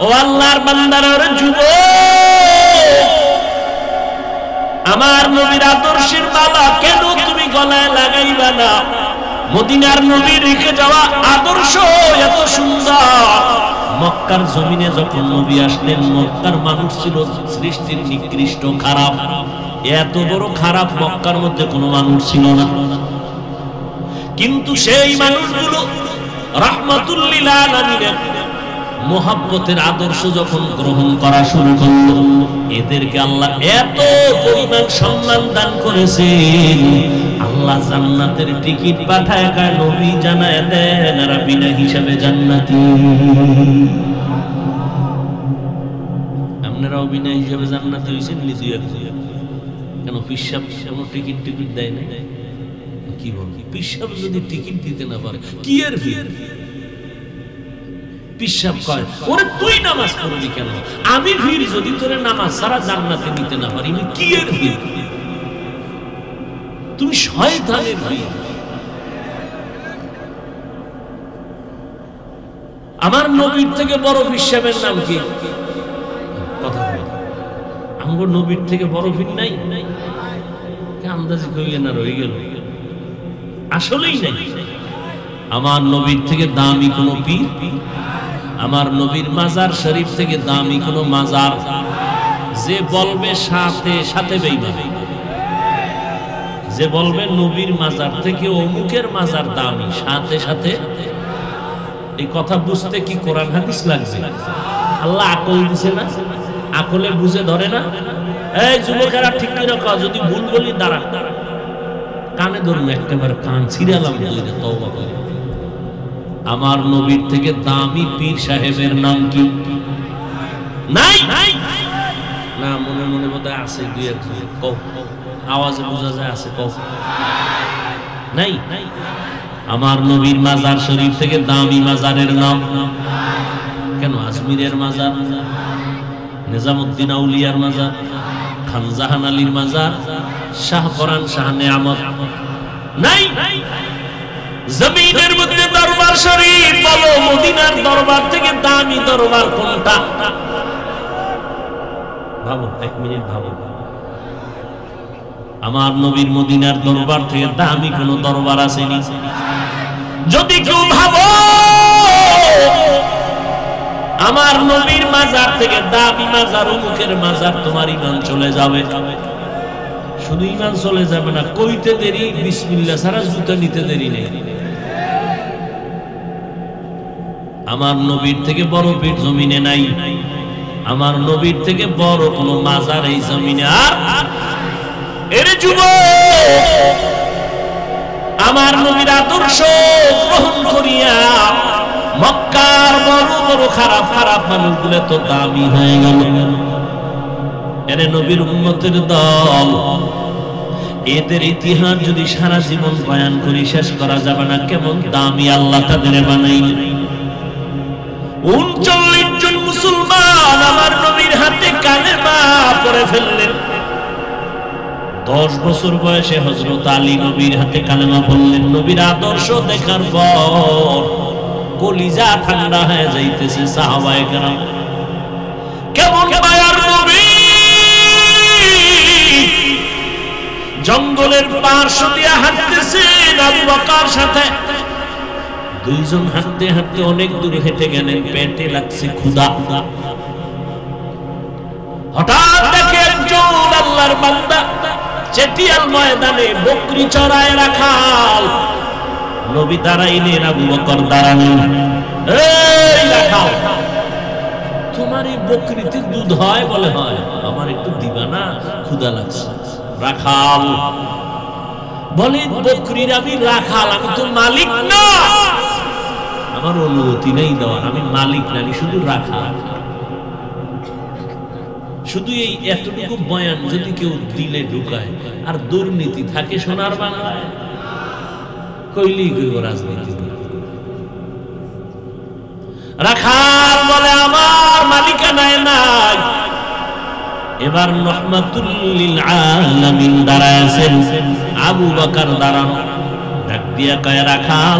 ও আল্লাহর বান্দারা যুবক, আমার নবীর আদর্শের মালা কেন তুমি গলায় লাগাইবা না? মদিনার নবী রেখে যাওয়া আদর্শ এত সুন্দর। মক্কার জমিনে যখন নবী আসলেন, মক্কার মানুষ ছিল সৃষ্টির নিকৃষ্ট, খারাপ। এত বড় খারাপ মক্কার মধ্যে কোনো মানুষ ছিল না। কিন্তু সেই মানুষগুলো রাহমাতুল লিল আলামিনের মোহাব্বতের আদর্শ যখন গ্রহণ করা শুরু করলো, এদেরকে আল্লাহ এত পরিমাণ সম্মান দান করেছেন, আল্লাহ জান্নাতের টিকিট পাঠায় কায় নবী জানায় দেন এরা বিনা হিসাবে জান্নাতি। আপনারাও বিনা হিসাবে জান্নাতি হয়েছেন নিজে কেন? পিসাব কোনো টিকিট দেয় না? কি বলবি, পিসাব যদি টিকিট দিতে না পারে কি এর ভিড়? পিসাব কয় ওরে তুই নামাজ পড়বি কেন? আমি ভিড় যদি তোরে নামাজ সারা জান্নাতে নিতে না পারি, কি এর ভিড়? তুমি শয়তানের ভিড়। আমার নবীর থেকে বড় পিসাবের নাম কি? কথা বল, আমার নবীর থেকে বড় ভিড় নাই? আন্দাজি কইলেন আর হয়ে গেল, আসলেই নাই। আমার নবীর থেকে দামি কোন পীর, আমার নবীর মাজার শরীফ থেকে দামি কোন মাজার, যে বলবে সাথে সাথে বেঈমান, যে বলবে নবীর মাজার থেকে অমুকের মাজার দামি, সাথে সাথে। এই কথা বুঝতে কি কোরআন হাদিস লাগছে? আল্লাহ আকল দিছে না? আকলে বুঝে ধরে না? এই যুবকেরা ঠিক করে কও, যদি ভুল বলি দাঁড়া, কানে ধরুন একেবারে কান ছিড়ালাম বলে তওবা করে। আমার নবীর থেকে দামি পীর সাহেবের নাম কি? নাই না, মনে মনে বোধহয় আছে দুই একজন, কও আওয়াজে বোঝা যায় আছে, কও নাই। আমার নবীর মাজার শরীফ থেকে দামি মাজারের নাম কেন? আজমিরের মাজার, নিজামউদ্দিন আউলিয়ার মাজার, খানজাহান আলীর মাজার, শাহপরান শাহ নেয়ামত নাই। জমিনের মধ্যে দরবার শরীফ বলো, মদিনার দরবার থেকে দামি দরবার কোনটা? ভাবো, এক মিনিট ভাবো। আমার নবীর মদিনার দরবার থেকে দামি কোন দরবার আসেনি? যদি কেউ ভাবো আমার নবীর মাজার থেকে দামি মাজার অমুকের মাজার, তোমার ঈমান চলে যাবে। শুধু ঈমান চলে যাবে না, কইতে দেরি বিসমিল্লাহ ছাড়া জুতা নিতে দেরি নেই। আমার নবীর থেকে বড় পীর জমিনে নাই, আমার নবীর থেকে বড় কোন মাজার এই জমিনে আর। এর যুবক, আমার নবীর আদর্শ গ্রহণ করিয়া মক্কার বড় বড় খারাপ খারাপ মানুষগুলো তো দামি হয়ে গেল। এর নবীর উম্মতের দল, এদের ইতিহাস যদি সারা জীবন বয়ান করি শেষ করা যাবে না, কেমন দামি আল্লাহ তাদের বানাইলেন। 39 জন মুসলমান আমার নবীর হাতে কালেমা পড়ে ফেললেন। 10 বছর বয়সে হযরত আলী নবীর হাতে কালেমা পড়লেন। নবীর আদর্শ দেখার পর কলিজা ঠান্ডা হয়ে যাইতেছে সাহাবায়ে কেরাম। কেমন মায়ার নবী, জঙ্গলের পার্শ্ব দিয়ে হাঁটতেছেন আবু বকর সাথে। দুইজন হাঁটতে হাঁটতে অনেক দূর হেঁটে গেলেন, পেটে লাগছে ক্ষুধা। হঠাৎ দেখে একজন আল্লাহর বান্দা চেটিয়াল ময়দানে বকরি চড়ায় রাখাল। নবী দাঁড়াইলেন, আবু বকর দাঁড়ালেন। এই রাখাল, তোমার এই বকরিতে দুধ হয়? বলে হয়। আমার একটু দিবা না, ক্ষুধা লাগছে। রাখাল বলে, বকরির আমি রাখাল, আমি তো মালিক না, আমার অনুমতি নেই দেওয়ার, আমি মালিক না, আমি শুধু রাখাল। শুধু এই এতটুকু বয়ান যদি কেউ দিলে ঢুকায় আর দুর্নীতি থাকে সোনার বাংলায়, কইলেই কইব রাজনীতি। রাখাল বলে, আমার মালিকানায় নাই। এবার রহমাতুল লিল আলামিন দাঁড়ায়েছেন, আবু বকর দাঁড়ানো। ডাক দিয়া কয়, রাখাল,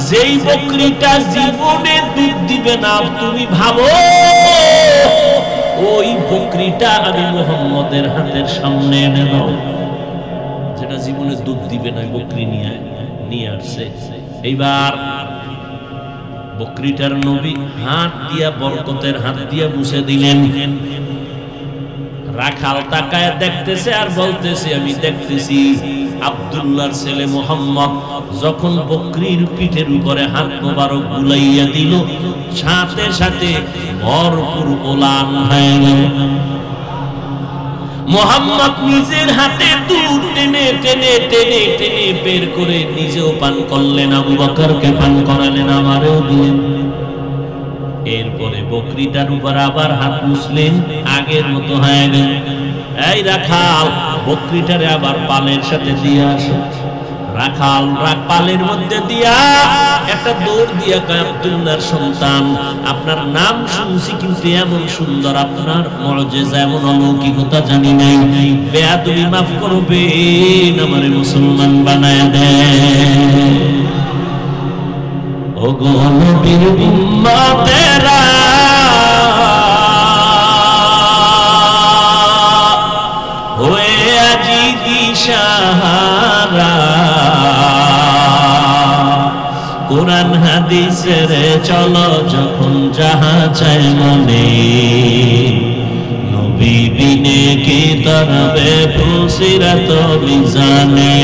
যেই বকরিটা জীবনে দুধ দিবে না, তুমি ভাবো বকরিটা আমি মুহাম্মদের হাতের সামনে এনে দাও। যেটা জীবনে দুধ দিবে না, বকরি নিয়ে আসছে। এইবার বকরিটার নবী হাত দিয়া, বরকতের হাত দিয়া মুছে দিলেন। রাখাল তাকায় দেখতেছে আর বলতেছে, আমি দেখতেছি আব্দুল্লাহর ছেলে মুহাম্মদ যখন বকরির পিঠের উপরে হাত মোবারক বুলাইয়া দিল, সাথে সাথে ভরপুর ওলান হয়ে গেল। মুহাম্মদ নিজের হাতে দুধ টেনে টেনে টেনে টেনে বের করে নিজেও পান করলেন, আবু বকরকে পান করালেন, আমারও দিলেন। এরপরে বকরিটার উপর আবার হাত মুছলেন, আগের মতো হয়ে গেল। এই রাখাল, বকরিটারে আবার পালের সাথে দিয়ে আসো। রাখাল পালের মধ্যে দিয়া একটা দৌড় দিয়া কয়, আব্দুল্লাহর সন্তান, আপনার নাম শুনছি কিন্তু এমন সুন্দর, আপনার মুজিজা এমন অলৌকিকতা জানি নাই। বেয়াদবি মাফ করবেন, আমারে মুসলমান বানায় দেন। ও গো নবীর উম্মতেরা, হয়ে আজি দিশাহারা, কোরআন হাদিসের চলো যখন যাহা চাই মনে, নবী বিনে কি তরবে ফুসিরাত মিজানে,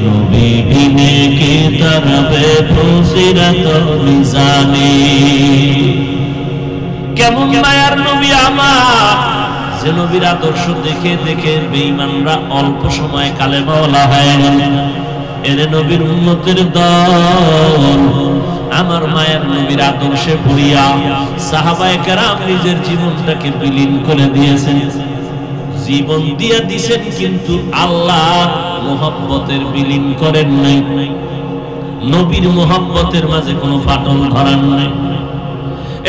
নবী বিনে কি তরবে ফুসিরাত মিজানে। কেমন মায়ার নবী আমার, যে নবীর আদর্শ দেখে দেখে বেঈমানরা অল্প সময় কালেমাওয়ালা হয়ে গেল। এরে নবীর উম্মতের দল, আমার মায়ের নবীর আদর্শে পড়িয়া সাহাবায়ে কেরাম নিজের জীবনটাকে বিলীন করে দিয়েছেন, জীবন দিয়ে দিয়েছেন, কিন্তু আল্লাহ মুহাব্বতের বিলীন করেন নাই। নবীর মুহাব্বতের মাঝে কোনো ফাটল ধরান নাই।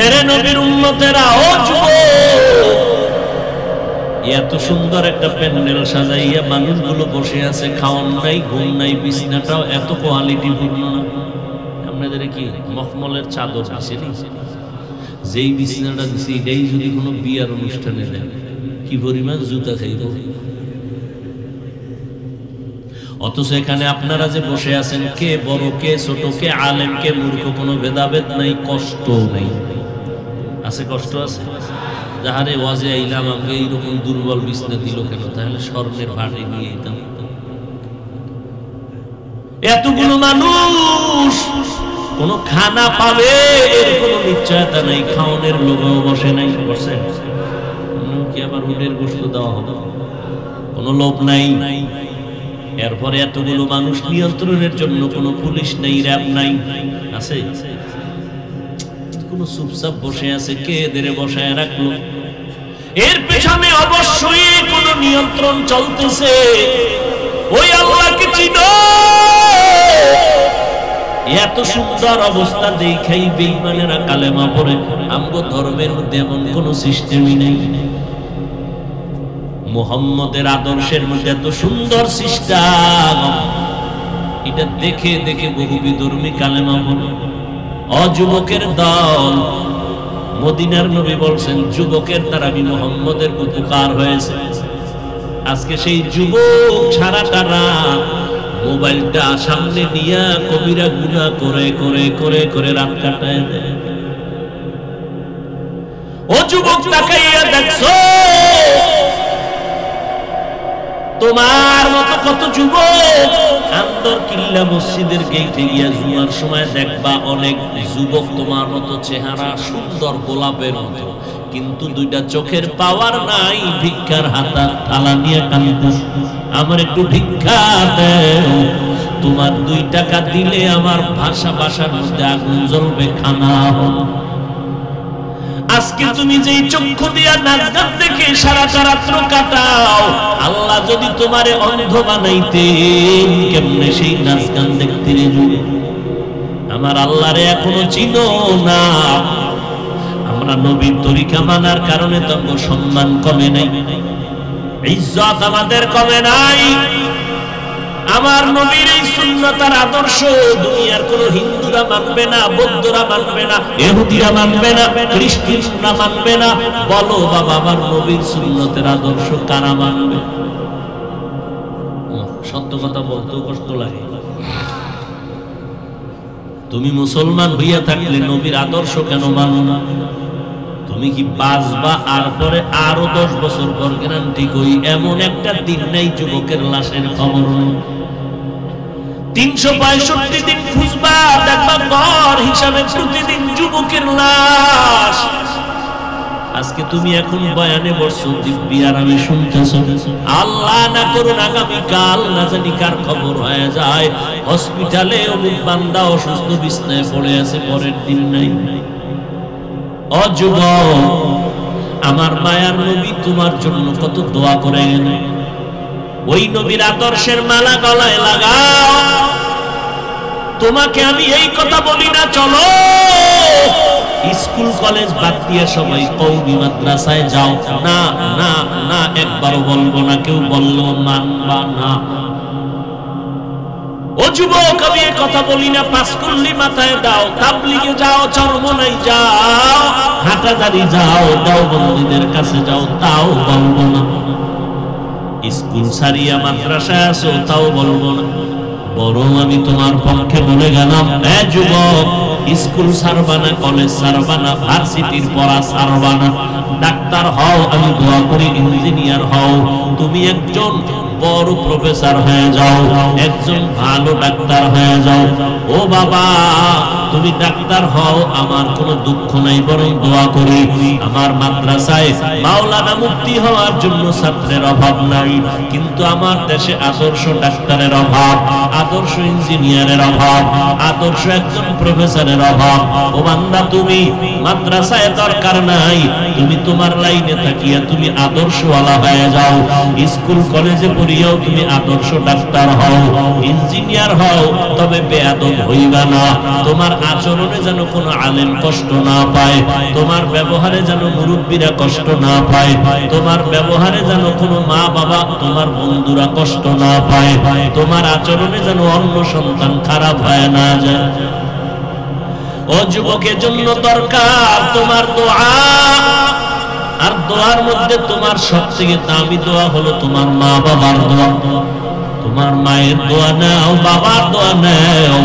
এরে নবীর উম্মতেরা, ও যুবক, এত সুন্দর একটা প্যান্ডেল সাজাইয়া মানুষগুলো বসে আছে, খাওয়ান নাই, ঘুম নাই, বিছনাটাও এত কোয়ালিটি পূর্ণ না। আপনাদের কি মখমলের চাদর দিছে, যেই বিছনাটা দিছে এটাই যদি কোনো বিয়ার অনুষ্ঠানে দেয়, কি পরিমাণ জুতা খাইব। অথচ এখানে আপনারা যে বসে আছেন, কে বড় কে ছোট, কে আলেম কে মূর্খ, কোনো ভেদাভেদ নাই, কষ্ট নাই। আছে কষ্ট আছে? যাহারে ওয়াজে আইলাম আমাকে এইরকম দুর্বল বিছনা দিল কেন, তাহলে স্বর্ণের ভাটে নিয়ে যেতাম। এতগুলো মানুষ কোন খানা পাবে এর কোনো নিশ্চয়তা নাই, খাওয়ানোর লোভেও বসে নাই। বসে কি আবার উটের গোশত দেওয়া হবে, কোনো লোভ নাই। এরপরে এতগুলো মানুষ নিয়ন্ত্রণের জন্য কোনো পুলিশ নেই, র্যাব নাই, আছে? কোনো চুপচাপ বসে আছে, কে এদের বসায় রাখলো? এর পেছনে অবশ্যই কোনো নিয়ন্ত্রণ চলতেছে। ওই আল্লাহকে চিনো। এত সুন্দর অবস্থা দেখাই বেঈমানেরা কালেমা পড়ে। আমগো ধর্মের মধ্যে এমন কোন সিস্টেমই নেই। মুহাম্মদের আদর্শের মধ্যে এত সুন্দর সিস্টেম, এটা দেখে দেখে বহু বিধর্মী কালেমা পড়ে। অযুবকের দল, মদিনার নবী বলছেন যুবকের দ্বারা মুহাম্মদের উপকার হয়েছে। আজকে সেই যুবক ছাড়াটা রাত মোবাইলটা সামনে নিয়ে কবিরা গুনাহ করে করে করে করে রাত কাটায় দেয়। ও যুবক, তাকাইয়া দেখছো তোমার মতো কত যুবক আন্দর কিল্লা মসজিদের গেটে গিয়া জুমার সময় দেখবা অনেক যুবক তোমার মতো চেহারা, সুন্দর গোলাপের মতো, কিন্তু দুইটা চোখের পাওয়ার নাই, ভিক্ষার হাতা থালা নিয়ে কাঁদতেছে, আমার একটু ভিক্ষা দাও। তোমার 2 টাকা দিলে আমার বাসার মধ্যে আগুন জ্বলবে, খানা হবে। আজকে তুমি যেই চক্ষু দিয়া নাচ গান দেখে সারাটা রাত্র কাটাও, আল্লাহ যদি তোমারে অন্ধ বানাইতেন কেমনে সেই নাচ গান দেখতে যাবে? আমার আল্লাহরে এখনো চিনো না। আমরা নবীর তরিকা মানার কারণে তো সম্মান কমে নাই, ইজ্জত আমাদের কমে নাই। আমার নবীর এই সুন্নাত আর আদর্শ দুনিয়ার কোন হিন্দুরা মানবে না, বৌদ্ধরা মানবে না, ইহুদিরা মানবে না, খ্রিস্টানরা মানবে না। বলো বাবা, আমার নবীর সুন্নতের আদর্শ কারা মানবে? সত্য কথা বলতেও কষ্ট লাগে। তুমি মুসলমান হইয়া থাকলে নবীর আদর্শ কেন মানো না? তুমি কি বাঁচবা আর পরে আরো 10 বছর পর গ্যারান্টি কই এমন একটা দিন নাই যুবকের লাশের খবর নেই। 365 দিন খুঁজবা, দেখবা গড় হিসাবে প্রতিদিন যুবকের লাশ। আজকে তুমি এখন বয়ানে বসছো, দিব্যি আরামে শুনতেছো, আল্লাহ না করুন আগামীকাল না জানি কার খবর হয়ে যায় হসপিটালে অমুক বান্দা অসুস্থ বিছানায় পড়ে আছে, পরের দিন নাই। ও যুবক, আমার মায়ার নবী তোমার জন্য কত দোয়া করেন। ওই নবীর আদর্শের মালা গলায় লাগাও। তোমাকে আমি এই কথা বলি না চলো স্কুল কলেজ বাদ দিয়ে সবাই কওমি মাদ্রাসায় যাও, না না না, একবারও বলবো না, কেউ বললো মানবা না। ও যুবক, আমি এই কথা বলি না পাঁচকুল্লি মাথায় দাও, তাবলিগে যাও, চরমনাই যাও, হাটাজারি যাও, দেওবন্দীদের কাছে যাও, তাও বলবো না। স্কুল সারিয়া মাদ্রাসায় আসো, তাও বলবো না। বরং আমি তোমার পক্ষে বলে গেলাম, এ যুবক, স্কুল ছাড়বা না, কলেজ ছাড়বা না, ভার্সিটির পড়া ছাড়বা না, ডাক্তার হও, আমি দোয়া করি ইঞ্জিনিয়ার হও, তুমি একজন বড় প্রফেসর হয়ে যাও, একজন ভালো ডাক্তার হয়ে যাও। ও বাবা, তুমি ডাক্তার হও, আমার কোনো দুঃখ নাই, বরং দোয়া করি আমার মাদ্রাসায় মাওলানা মুফতি হওয়ার জন্য ছাত্রের অভাব নাই, কিন্তু আমার দেশে আদর্শ ডাক্তারের অভাব, আদর্শ ইঞ্জিনিয়ারের অভাব, আদর্শ একজন প্রফেসরের অভাব। ও বান্দা, তুমি মাদ্রাসায় দরকার নাই, তুমি তোমার লাইনে থাকিয়া তুমি আদর্শওয়ালা হয়ে যাও। স্কুল কলেজে পড়িয়াও তুমি আদর্শ ডাক্তার হও, ইঞ্জিনিয়ার হও, তবে বেয়াদব হইবা না। তোমার আচরণে যেন কোনো আলেম কষ্ট না পায়, তোমার ব্যবহারে যেন মুরব্বীরা কষ্ট না পায়, তোমার ব্যবহারে যেন কোনো মা বাবা, তোমার বন্ধুরা কষ্ট না পায়, তোমার আচরণে যেন অন্য সন্তান খারাপ হয় না যায়। ও যুবকের জন্য দরকার তোমার দোয়া, আর দোয়ার মধ্যে তোমার সবথেকে দামি দোয়া হলো তোমার মা বাবার দোয়া। তোমার মায়ের দোয়া নাও, বাবার দোয়া নাও।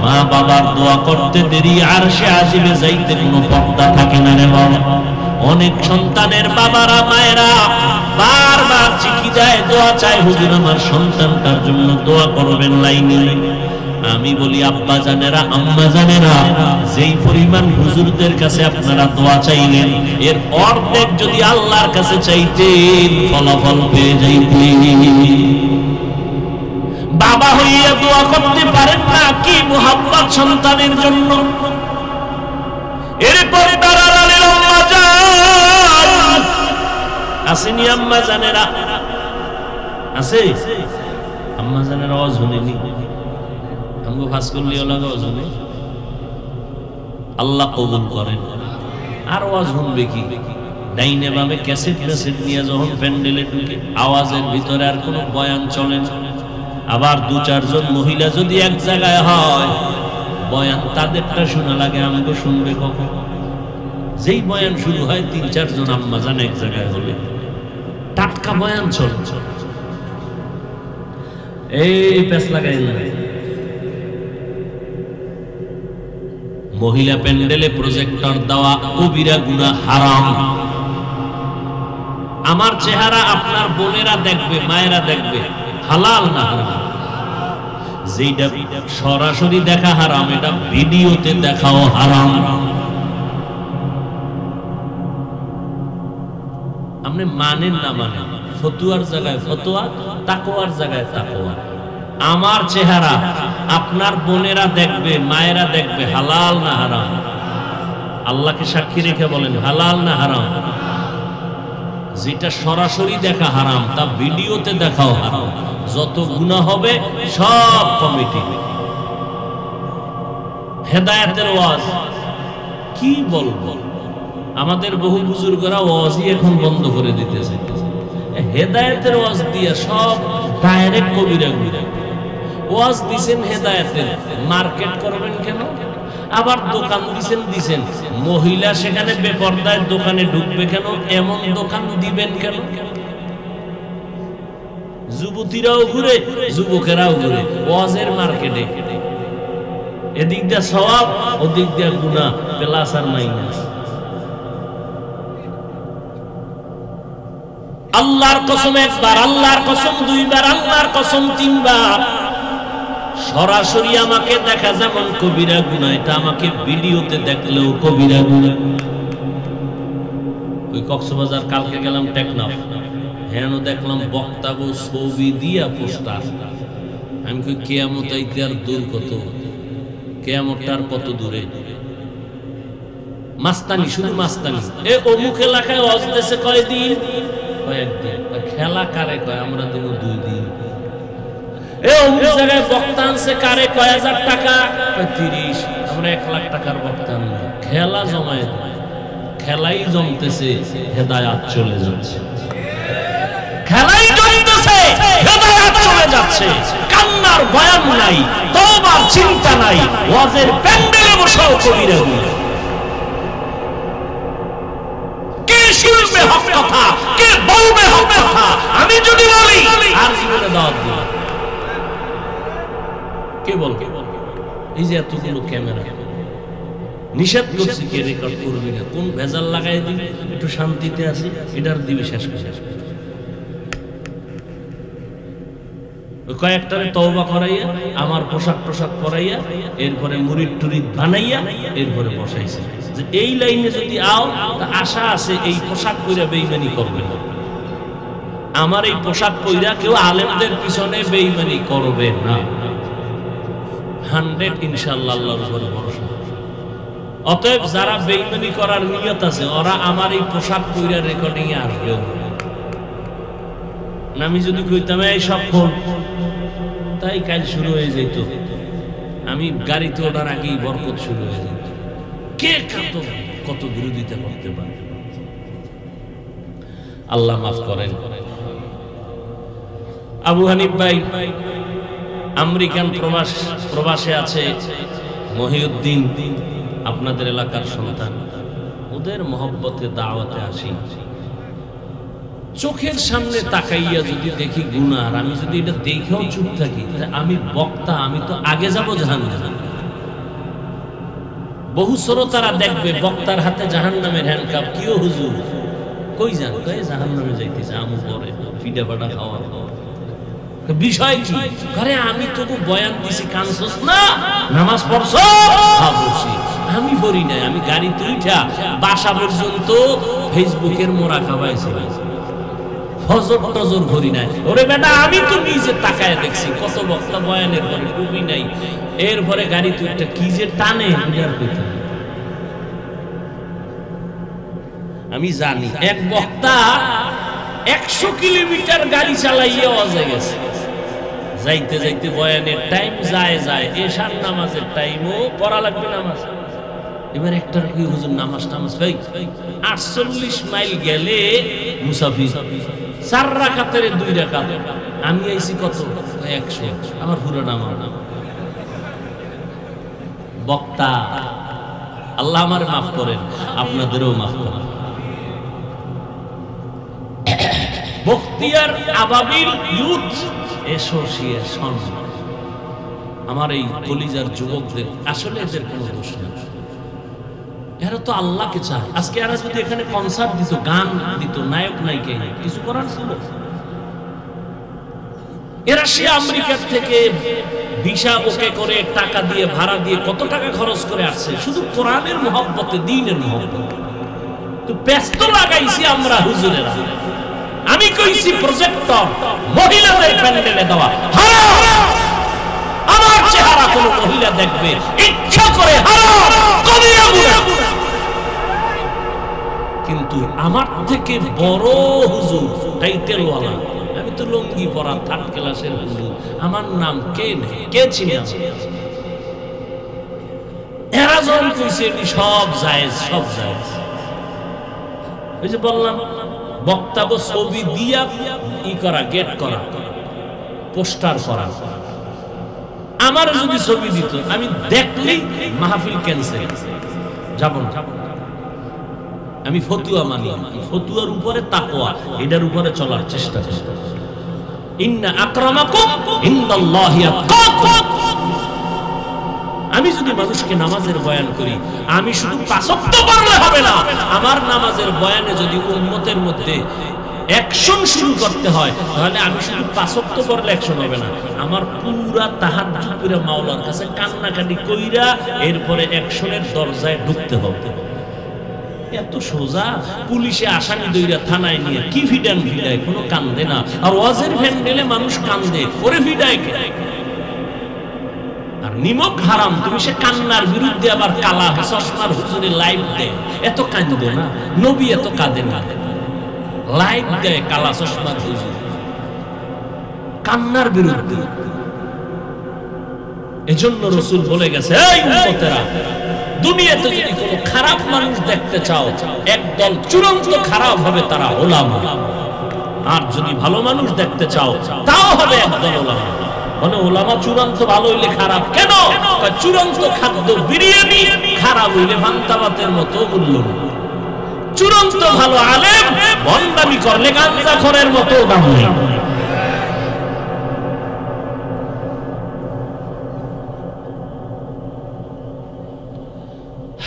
মা বাবার দোয়া করতে দেরি আরশে আজিমে যাইতে কোনো পর্দা থাকে না রে বাবা। অনেক সন্তানের বাবারা মায়েরা বারবার চিঠি দেয়, দোয়া চায়, হুজুর আমার সন্তানটার জন্য দোয়া করবেন, লাইনে। আমি বলি আব্বা জানেরা, আম্মা জানেরা, যেই পরিমাণ হুজুরদের কাছে আপনারা দোয়া চাইলেন, এর অর্ধেক যদি আল্লাহর কাছে চাইতেন ফলাফল পেয়ে যাইতেন। বাবা হইয়া দোয়া করতে পারেন না, কি মুহাব্বত সন্তানের জন্য। এরপরে দাঁড়ালেন আম্মা জান, আসেনি আম্মা জানেরা, আছে আম্মা জানেরা, আওয়াজ শুনেনি আমগো ফাঁস করলে লাগাও শুনে, আল্লাহ কবুল করেন। আর আওয়াজ শুনবে কি? ডাইনে বামে ক্যাসেট ক্যাসেট নিয়ে যখন প্যান্ডেলে ঢুকে আওয়াজের ভিতরে আর কোনো বয়ান চলে না। আবার 2-4 জন মহিলা যদি এক জায়গায় হয়, বয়ান তাদেরটা শোনা লাগে, আমাকে শুনবে কখন? যেই বয়ান শুরু হয় 3-4 জন আম্মা জান এক জায়গায় হলে টাটকা বয়ান চলে, এই পেছ লাগাই না। মহিলা প্যান্ডেলে প্রজেক্টর দেওয়া কবিরা গুনাহ, হারাম। আমার চেহারা আপনার বোনেরা দেখবে, মায়েরা দেখবে, হালাল না হারাম? যেটা সরাসরি দেখা হারাম, এটা ভিডিওতে দেখাও হারাম। আপনি মানেন না মানেন, ফতুয়ার জায়গায় ফতুয়া, তাকওয়ার জায়গায় তাকওয়া। আমার চেহারা আপনার বোনেরা দেখবে, মায়েরা দেখবে, হালাল না হারাম? আল্লাহকে সাক্ষী রেখে বলেন, হালাল না হারাম? যেটা সরাসরি দেখা হারাম, তা ভিডিওতে দেখাও হারাম। যত গুনাহ হবে সব কমিটি। হেদায়েতের ওয়াজ কি বলবো, আমাদের বহু বুজুর্গরা ওয়াজই এখন বন্ধ করে দিতেছে। হেদায়েতের ওয়াজ দিয়ে সব ডাইরেক্ট কবিরা গুনাহ। ওয়াজ দিছেন হেদায়েতের, মার্কেট করবেন কেন? আবার দোকান দিছেন মহিলা সেখানে বেপরদায় দোকানে ঢুকবে কেন? এমন দোকান দিবেন কেন? যুবতীরাও ঘুরে, যুবকেরাও ঘুরে ওয়াজের মার্কেটে। এদিক দিয়ে সওয়াব, ওদিক দিয়ে গুনাহ, প্লাস আর মাইনাস। আল্লাহর কসম একবার, আল্লাহর কসম দুইবার, আল্লাহর কসম তিনবার। সরাসরি আমাকে দেখা যেমন কবিরা গুনাহ, এটা আমাকে ভিডিওতে দেখলেও কবিরা গুনাহ। ওই কক্সবাজার কালকে গেলাম টেকনাফ, হেন দেখলাম বক্তাবো ছবি দিয়া পোস্টার। আমি কই কিয়ামত আইতে আর দূর কত, কিয়ামতটার কত দূরে। মাস্তানি, শুধু মাস্তানি। এ অমুক এলাকায় ওয়াজ দেশে কয়দিন? কয়েকদিন। খেলা কারে কয়? আমরা দিব 2 দিন। এ অমুক জায়গায় বক্তা আনছে কারে? কয় হাজার টাকা? 30। আমরা 1 লাখ টাকার বক্তা আনলাম। খেলা জমায় দেয়, খেলাই জমতেছে, হেদায়াত চলে যাচ্ছে। খেলাই জমতেছে, হেদায়াত চলে যাচ্ছে। কান্নার বয়ান নাই, তওবার চিন্তা নাই, ওয়াজের প্যান্ডেলে বসেও কবিরা গুনাহ। কে শুনবে হক কথা? কে বলবে হক কথা? আমি যদি বলি আর জীবনে দাওয়াত দিব, কে বলবে? এই যে এতগুলো ক্যামেরা, নিষেধ করছি কে রেকর্ড করবি না, কোন ভেজাল লাগাই দিবি, একটু শান্তিতে আসি, এটার দিবি শেষ করে। কয়েকটারে তওবা করাইয়া, আমার পোশাক পরাইয়া, এরপরে মুরিদ টুরিদ বানাইয়া, এরপরে বসাইছে যে এই লাইনে যদি আও, আশা আছে এই পোশাক পইরা বেঈমানি করবে না। আমার এই পোশাক পইরা কেউ আলেমদের পিছনে বেঈমানি করবে না। 100 ইনশাআল্লাহ, আল্লাহর উপরে ভরসা। অতএব যারা বেঈমানি করার নিয়ত আছে, ওরা আমার এই পোশাক পইরা রেকর্ডিং এ আসবে। আমি যদি কইতাম এই সব ফোন, তাই কাল শুরু হয়ে যেত। আমি গাড়িতে ওঠার আগেই বরকত শুরু হয়ে যেত। কে কত বিরোধিতা করতে পারে? আল্লাহ মাফ করেন। আবু হানিফ ভাই আমেরিকান প্রবাসে আছে, মহিউদ্দিন আপনাদের এলাকার সন্তান। ওদের মহব্বতে দাওয়াতে আসি, চোখের সামনে তাকাইয়া যদি দেখি গুনাহ, আর আমি যদি এটা দেখেও চুপ থাকি, আমি বক্তা, আমি তো আগে যাব জাহান্নামে। বহু শ্রোতারা দেখবে বক্তার হাতে জাহান্নামের হ্যান্ডকাপ। কিও হুজুর কই যান? কই জাহান্নামে যাইতেছে, আমু পরে ফিডা ফাটা খাওয়ার পর। বিষয় কি? আরে আমি তবু বয়ান দিছি, কানছস না? নামাজ পড়ছো? বলছি আমি পড়ি নাই, আমি গাড়িতে উঠা বাসা পর্যন্ত ফেসবুকের মোরা খাওয়াইছি, ফজর টজর করি নাই। ওরে বেটা, আমি তো নিজে তাকায় দেখছি কত বক্তা বয়ানের পরে টুপি নাই, এরপরে গাড়িতে উঠা কি যে টানে। আমি জানি এক বক্তা 100 কিলোমিটার গাড়ি চালাইয়া ওয়াজে গেছে। যাইতে যাইতে বয়ানের টাইম যায়, এশার নামাজের টাইমও পড়া লাগবে নামাজ। এবার একটা কি হুজুর নামাজ ভাই 48 মাইল গেলে মুসাফির 4 রাকাতের 2 রাকাত। আমি আইছি কত? 100। আমার পুরো নামাজ। বক্তা আল্লাহ আমার মাফ করেন, আপনাদেরও মাফ করেন। বখতিয়ার আবাবিল ইউথ অ্যাসোসিয়েশন, আমার এই কলিজার যুবকদের, আসলে এদের কোনো দোষ নেই। এরা তো আল্লাহকে চায়। আজকে এরা যদি এখানে কনসার্ট দিত, গান দিত, নায়ক নায়িকা কিছু করার ছিল? এরা সে আমেরিকার থেকে ভিসা ওকে করে, টাকা দিয়ে, ভাড়া দিয়ে, কত টাকা খরচ করে আসছে শুধু কোরআনের মহব্বতে, দ্বীনের মহব্বতে। তো ব্যস্ত লাগাইছি আমরা হুজুরেরা। আমি কইছি প্রজেক্টর মহিলাদের প্যান্ডেলে দেওয়া হারাম। আমার চেহারা কোন মহিলা দেখবে ইচ্ছা করে, হারাম, কবিরা গুনাহ। কিন্তু আমার থেকে বড় হুজুর, টাইটেল ওয়ালা, আমি তো লুঙ্গি পরা 3rd ক্লাসের হুজুর, আমার নাম কে নেই, কে চিনে? এরা যখন কইছে সব জায়েজ, সব জায়েজ। ওই যে বললাম বক্তব্য ছবি দিয়া ই করা, গেট করা, পোস্টার করা, আমার যদি ছবি দিত আমি দেখলেই মাহফিল ক্যান্সেল, যাব না। আমি ফতুয়া মানি, ফতুয়ার উপরে তাকওয়া, এটার উপরে চলার চেষ্টা করি। ইন্না আকরামাকুম ইনদাল্লাহি আতকাকুম। আমি যদি মানুষকে নামাজের বয়ান করি, আমি শুধু ৫ ওয়াক্ত পড়লে হবে না, আমার নামাজের বয়ানে যদি উম্মতের মধ্যে অ্যাকশন শুরু করতে হয়, তাহলে আমি শুধু ৫ ওয়াক্ত পড়লে অ্যাকশন হবে না, আমার পুরা তাহাজ্জুদ করে মাওলার কাছে কান্নাকাটি কইরা এরপরে অ্যাকশনের দরজায় ঢুকতে হবে। এত সোজা। পুলিশে আসামি দইরা থানায় নিয়ে কি ভিডান ভিডায়, কোনো কান্দে না। আর ওয়াজের ভ্যান্ডেলে মানুষ কান্দে, ওরে ভিডায় কে? আর নিমক হারাম, তুমি সে কান্নার বিরুদ্ধে আবার কালা চশমার হুজুরে লাইভ দেয়, এত কান্দে না। নবী এত কাঁদে না, লাইভ দেয় কালা চশমার হুজুর কান্নার বিরুদ্ধে। এজন্য রাসূল বলে গেছে, এই উম্মতেরা, দুনিয়াতে যদি কোনো খারাপ মানুষ দেখতে চাও, একদল চূড়ান্ত খারাপ হবে তারা উলামা, আর যদি ভালো মানুষ দেখতে চাও তাও হবে একদল উলামা। মানে উলামা চূড়ান্ত ভালো হইলে খারাপ কেন? চূড়ান্ত খাদ্য বিরিয়ানি খারাপ হইলে ভান্তাবাতের মতো মূল্য, চূড়ান্ত ভালো আলেম ভণ্ডামি করলে গাঞ্জাখোরের মতো দাম নেই।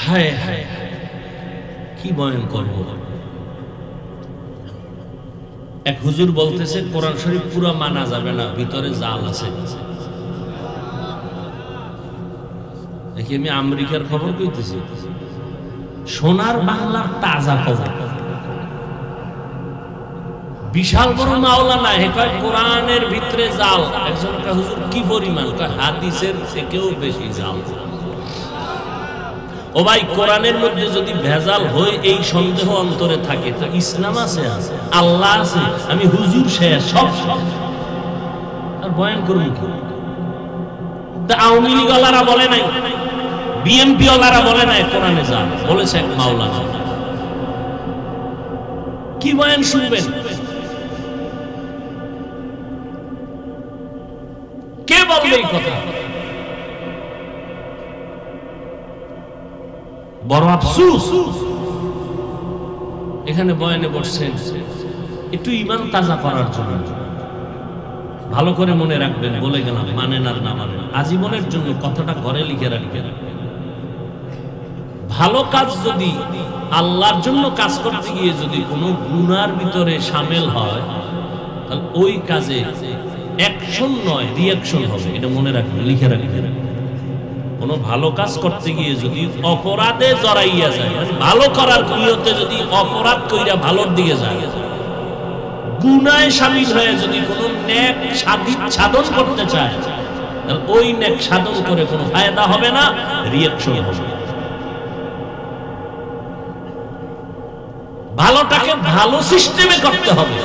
হায় হায়, কি বয়ান করব? এক হুজুর বলতেছে কোরআন শরীফ পুরো মানা যাবে না, ভিতরে জাল আছে। দেখি আমি আমেরিকার খবর কইতেছি, সোনার বাংলার তাজা খবর। বিশাল বড় মাওলানা, হে কয় কোরআনের ভিতরে জাল। একজন কয় হুজুর কি পরিমাণ? কয় হাদিসের থেকেও বেশি জাল। ও ভাই, কোরআনের মধ্যে যদি ভেজাল হয় এই সন্দেহ অন্তরে থাকে, তো ইসলাম আছে, আল্লাহ আছে, আমি হুজুর শেষ, সব আর বয়ান করব কি? আওয়ামী লীগ ওয়ালারা বলে নাই, বিএনপি ওয়ালারা বলে নাই কোরআনে যা বলেছে এক মাওলানা। কি বয়ান শুনবেন? কে বলবে এই কথা? বড় আফসোস, এখানে বয়ানে বসছেন একটু ঈমান তাজা করার জন্য। ভালো করে মনে রাখবেন, বলে গেলাম, মানেন আর না মানেন, আজীবনের জন্য কথাটা ঘরে লিখে রাখবেন। ভালো কাজ যদি আল্লাহর জন্য কাজ করতে গিয়ে যদি কোনো গুনার ভিতরে শামিল হয়, তাহলে ওই কাজে অ্যাকশন নয় রিঅ্যাকশন হবে, এটা মনে রাখবেন, লিখে রাখবেন। কোনো ভালো কাজ করতে গিয়ে যদি অপরাধে জড়াইয়া যায়, ভালো করার নিয়তে যদি অপরাধ কইরা ভালোর দিকে যায়, গুনায় শামিল হয়ে যদি কোনো নেক সাধন করতে চায়, তাহলে ওই নেক সাধন করে কোনো ফায়দা হবে না, রিঅ্যাকশন হবে। ভালোটাকে ভালো সিস্টেমে করতে হবে।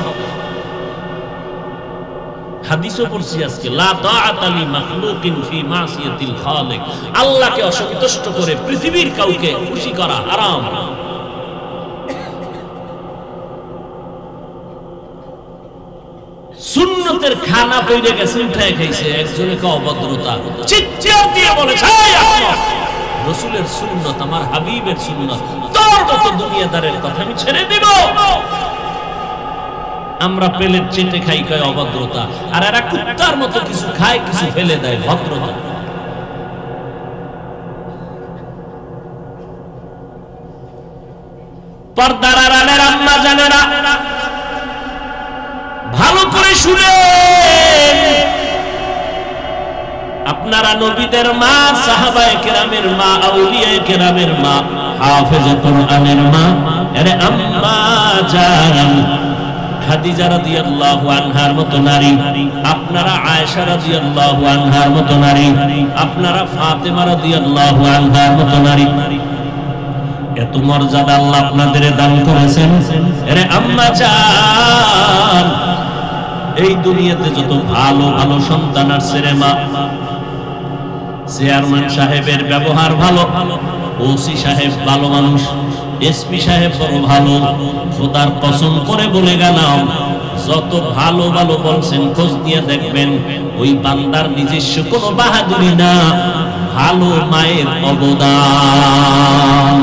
হাদিসও পড়ছি আজকে, লা তাআতা লি মাখলুকিন ফি মাসিয়াতিল খালিক। আল্লাহকে অসন্তুষ্ট করে পৃথিবীর কাউকে খুশি করা হারাম। সুন্নতের খানা পইরে গেছে, উঠায় খাইছে, একজনে কে অভদ্রতা, চিৎকার দিয়ে বলেছে, রাসূলের সুন্নাত আমার হাবিবের সুন্নাত, তোর মতো দুনিয়াদারের কথা আমি ছেড়ে দিব? আমরা প্লেট চেটে খাই, কয় অভদ্রতা, আর এরা কুত্তার মতো কিছু খায়, কিছু ফেলে দেয়, ভদ্রতা। পর্দার আড়ালের আম্মা জানেরা, ভালো করে শুনেন, আপনারা নবীদের মা, সাহাবায়ে কেরামের মা, আউলিয়ায়ে কেরামের মা, হাফেজে কোরআনের মা, আরে আম্মা জান খাদিজা রাদিয়াল্লাহু আনহার মতো নারী, আপনারা আয়েশা রাদিয়াল্লাহু আনহার মতো নারী, আপনারা ফাতেমা রাদিয়াল্লাহু আনহার মতো নারী, এত মর্যাদা আল্লাহ আপনাদের দান করেছেন। আরে আম্মা জান, এই দুনিয়াতে যত ভালো ভালো সন্তান আছে রে মা, চেয়ারম্যান সাহেবের ব্যবহার ভালো, ওসি সাহেব ভালো মানুষ, এসপি সাহেব বড় ভালো, খোদার কসম করে বলে গেলাম, যত ভালো ভালো বলছেন খোঁজ নিয়ে দেখবেন ওই বান্দার নিজস্ব কোনো বাহাদুরি না, ভালো মায়ের অবদান।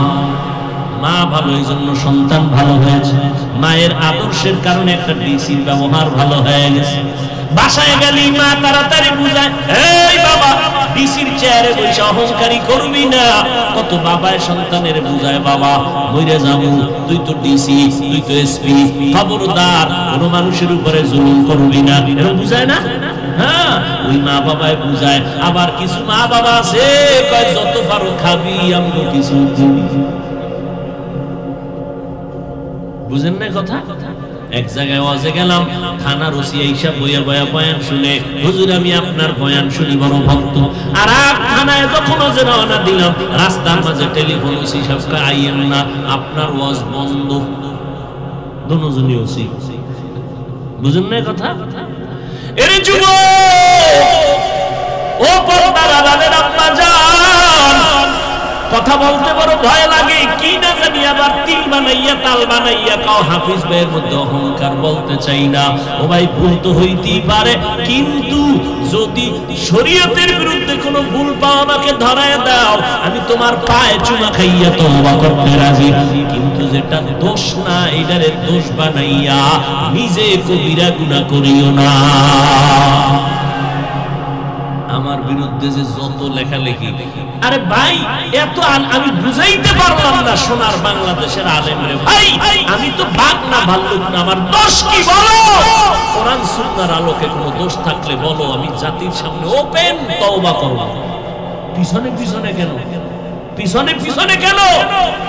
মা ভালো, এই জন্য সন্তান ভালো হয়েছে। মায়ের আদর্শের কারণে একটা ডিসির ব্যবহার ভালো হয়ে গেছে। বাসায় গেলেই মা তাড়াতাড়ি বুঝায়, এই বাবা ডিসির চেয়ারে বসে অহংকারী করবি না। কত বাবায় সন্তানের বুঝায়, বাবা মইরে যাবো, তুই তো ডিসি, তুই তো এসপি, খবরদার কোনো মানুষের উপরে জুলুম করবি না, এরকম বুঝায় না? হ্যাঁ, ওই মা বাবায় বুঝায়। আবার কিছু মা বাবা আছে কয় যত পারো খাবি, আমগো কিছু দিবি। বুঝেন না কথা? এক জায়গায় ওয়াজে গেলাম, থানার ওসি আইসা বইয়া বয়া বয়ান শুনে, হুজুর আমি আপনার বয়ান শুনি বড় ভক্ত। আর থানায় যখন ওজে রওনা দিলাম, রাস্তার মাঝে টেলিফোন ওসি সাহেবকে, আইয়েন না, আপনার ওয়াজ বন্ধ। দুজনই ওসি। বুঝেন না কথা? এরে যুবক, ও পর্দার আড়ালের আম্মা জান, কথা বলতে বড় ভয় লাগে, কি না জানি আবার তিল বানাইয়া তাল বানাইয়া কাও। হাফিজ ভাইয়ের মধ্যে অহংকার বলতে চাই না, ও ভাই ভুল তো হইতেই পারে, কিন্তু যদি শরীয়তের বিরুদ্ধে কোনো ভুল পাও আমাকে ধরায় দাও, আমি তোমার পায়ে চুমা খাইয়া তওবা করতে রাজি। কিন্তু যেটা দোষ না, এটারে দোষ বানাইয়া নিজে কবিরা গুনাহ করিও না। আমার বিরুদ্ধে যে যত লেখালেখি, আরে ভাই এত আমি বুঝাইতে পারলাম না সোনার বাংলাদেশের আলেমরে। ভাই আমি তো বাঘ না, ভাল্লুক না, আমার দোষ কি বলো? কোরআন সুন্নাহর আলোকে কোনো দোষ থাকলে বলো, আমি জাতির সামনে ওপেন তওবা করব। পিছনে পিছনে কেন? পিছনে পিছনে কেন?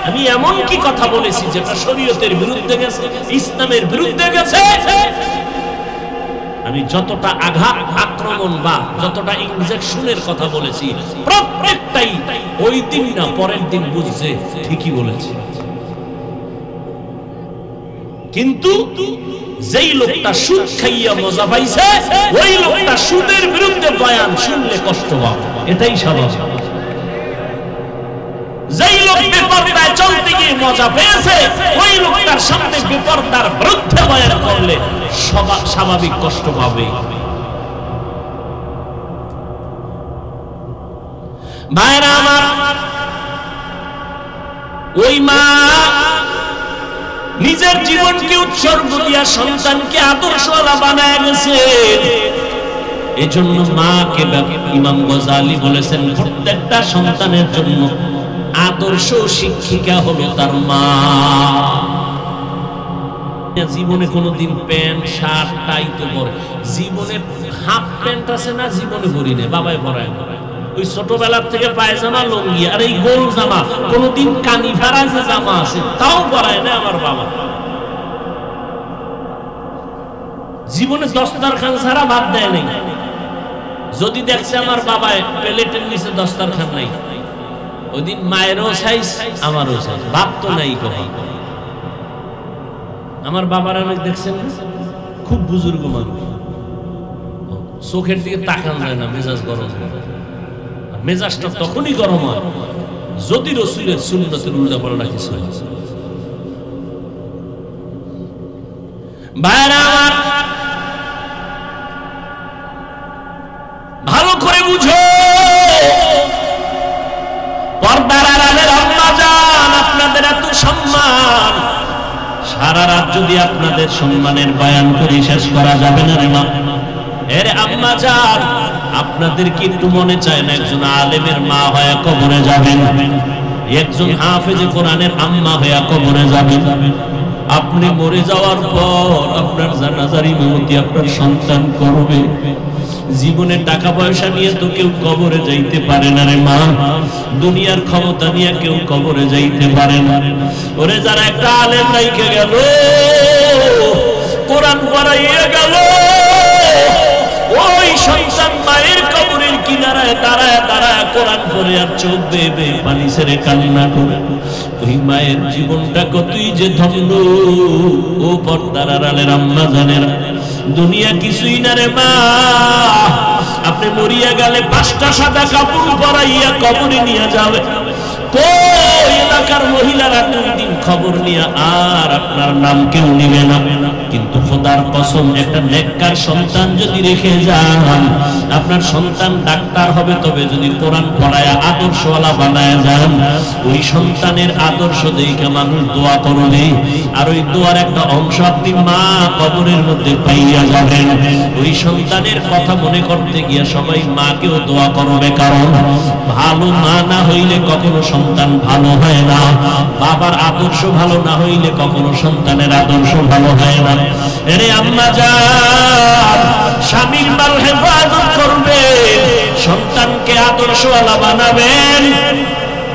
আমি এমন কি কথা বলেছি যেটা শরীয়তের বিরুদ্ধে গেছে, ইসলামের বিরুদ্ধে গেছে? আমি যতটা আঘাত, আক্রমণ বা যতটা ইনজেকশনের কথা বলেছি, প্রত্যেকটাই ওই দিন না পরের দিন বুঝছে ঠিকই বলেছি। কিন্তু যেই লোকটা সুদ খাইয়া মজা পাইছে, ওই লোকটা সুদের বিরুদ্ধে বয়ান শুনলে কষ্ট পাবে, এটাই স্বাভাবিক। যেই লোক বেপরদায় চলতে গিয়ে মজা পেয়েছে, ওই লোকটার সামনে বেপরদার বিরুদ্ধে বয়ান করলে স্বাভাবিক কষ্ট পাবে। ভাইরা আমার, ওই মা নিজের জীবনকে উৎসর্গ দিয়া সন্তানকে আদর্শওয়ালা বানায় গেছে। এজন্য মাকে ইমাম গজালি বলেছেন, প্রত্যেকটা সন্তানের জন্য আদর্শ শিক্ষিকা হলো তার মা। জীবনে কোনোদিন প্যান্ট শার্ট টাই তো পরে, জীবনে হাফ প্যান্ট আছে না, জীবনে পরি না, বাবাই পরায় না। ওই ছোটবেলার থেকে পায়জামা, লুঙ্গি আর এই গোল জামা, কোনোদিন কানি ফাড়া যে জামা আছে তাও পরায় না আমার বাবা। জীবনে দস্তরখান ছাড়া ভাত দেয় নাই। যদি দেখছে আমার বাবায় প্লেটের নিচে দস্তরখান নাই, ওই দিন মায়েরও সাইজ আমারও সাইজ, ভাত তো নাই কখন। আমার বাবার অনেক দেখছেন, খুব বুজুর্গ মানুষ, চোখের দিকে তাকান যায় না, মেজাজ গরম হয়। মেজাজটা তখনই গরম হয় যদি রাসূলের সুন্নতের উল্টা পাল্টা কিছু হয়। ভাইরা আমার, ভালো করে বুঝো, পর্দার আড়ালের আম্মা জান, আপনাদের এত সম্মান, সারা রাত যদি আপনাদের সম্মানের বয়ান করে শেষ করা যাবে না রে মা। এর আম্মা জান, আপনাদের কি একটু মনে চায় না একজন আলেমের মা হয়ে কবরে যাবেন, একজন হাফেজে কোরআনের আম্মা হয়ে কবরে যাবেন? আপনি মরে যাওয়ার পর আপনার জানাজার ইমামতি আপনার সন্তান করবে। জীবনে টাকা পয়সা নিয়ে তো কেউ কবরে যাইতে পারে না রে মা, দুনিয়ার ক্ষমতা নিয়ে কেউ কবরে যাইতে পারে না। ওরে যারা একটা আলেম রাইখে গেল, কোরআন পড়াইয়া গেল, ওই সন্তান মায়ের কবরের কিনারায় দাঁড়ায় দাঁড়ায় কোরআন পড়ে আর চোখ বেয়ে বেয়ে পানি ছেড়ে কান্না করে। ওই মায়ের জীবনটা কতই যে ধন্য। ও পর্দার আড়ালের আম্মা জানেরা, দুনিয়া কিছুই না রে মা। আপনি মরিয়া গেলে 5টা সাদা কাপড় পরাইয়া কবরে নিয়ে যাবে। কই এলাকার মহিলারা 2 দিন খবর নিয়ে আর আপনার নাম কেউ নিবে না। কিন্তু খোদার কসম, একটা নেককার সন্তান যদি রেখে যান, আপনার সন্তান ডাক্তার হবে, তবে যদি কোরআন পড়ায় আদর্শওয়ালা বানায় যান, ওই সন্তানের আদর্শ দেখে মানুষ দোয়া করবে, আর ওই দোয়ার একটা অংশ আপনি মা কবরের মধ্যে পাইয়া যাবেন। ওই সন্তানের কথা মনে করতে গিয়ে সবাই মাকেও দোয়া করবে, কারণ ভালো মা না হইলে কখনো সন্তান ভালো হয় না, বাবার আদর্শ ভালো না হইলে কখনো সন্তানের আদর্শ ভালো হয় না। এরে আম্মা যান, স্বামীর মাল হেফাজত করবেন, সন্তানকে আদর্শওয়ালা বানাবেন,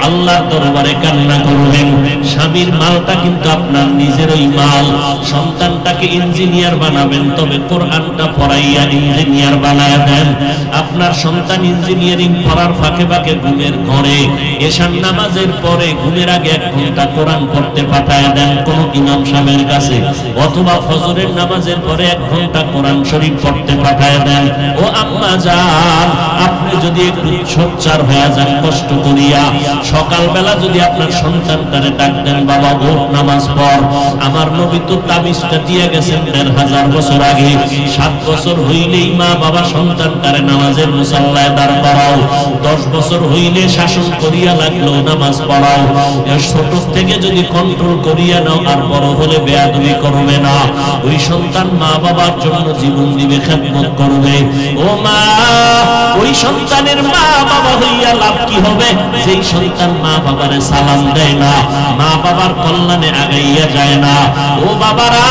আল্লাহর দরবারে কান্না করবেন। স্বামীর মালটা কিন্তু আপনার নিজেরই মাল। সন্তানটাকে ইঞ্জিনিয়ার বানাবেন, তবে কোরআনটা পড়াইয়া ইঞ্জিনিয়ার বানায় দেন। আপনার সন্তান ইঞ্জিনিয়ারিং পড়ার ফাঁকে ফাঁকে ঘুমের ঘরে এশার নামাজের পরে ঘুমের আগে 1 ঘন্টা কোরআন পড়তে পাঠায় দেন কোন ইমাম সাহেবের কাছে, অথবা ফজরের নামাজের পরে 1 ঘন্টা কোরআন শরীফ পড়তে পাঠায় দেন। ও আম্মা জান, আপনি যদি একটু সোচ্চার হয়ে যান কষ্ট করিয়া, সকালবেলা যদি আপনার সন্তানটারে ডাক দেন, বাবা ওঠ নামাজ পড়। আমার নবী তো তাবিজটা দিয়ে গেছেন 1500 বছর আগে। 7 বছর হইলেই মা বাবা সন্তানটারে নামাজের মুসাল্লায় দাঁড় করাও, 10 বছর হইলে শাসন করিয়া লাগলো নামাজ পড়াও। ছোট থেকে যদি কন্ট্রোল করিয়া নাও, আর বড় হলে বেয়াদবি করবে না। ওই সন্তান মা বাবার জন্য জীবন দিবে, খেদমত করবে। ও মা, ওই সন্তানের মা বাবা হইয়া লাভ কি হবে? যেই সন্তান মা বাবারে সালাম দেয় না, মা বাবার কল্যাণে আগাইয়া যায় না, ও বাবারা,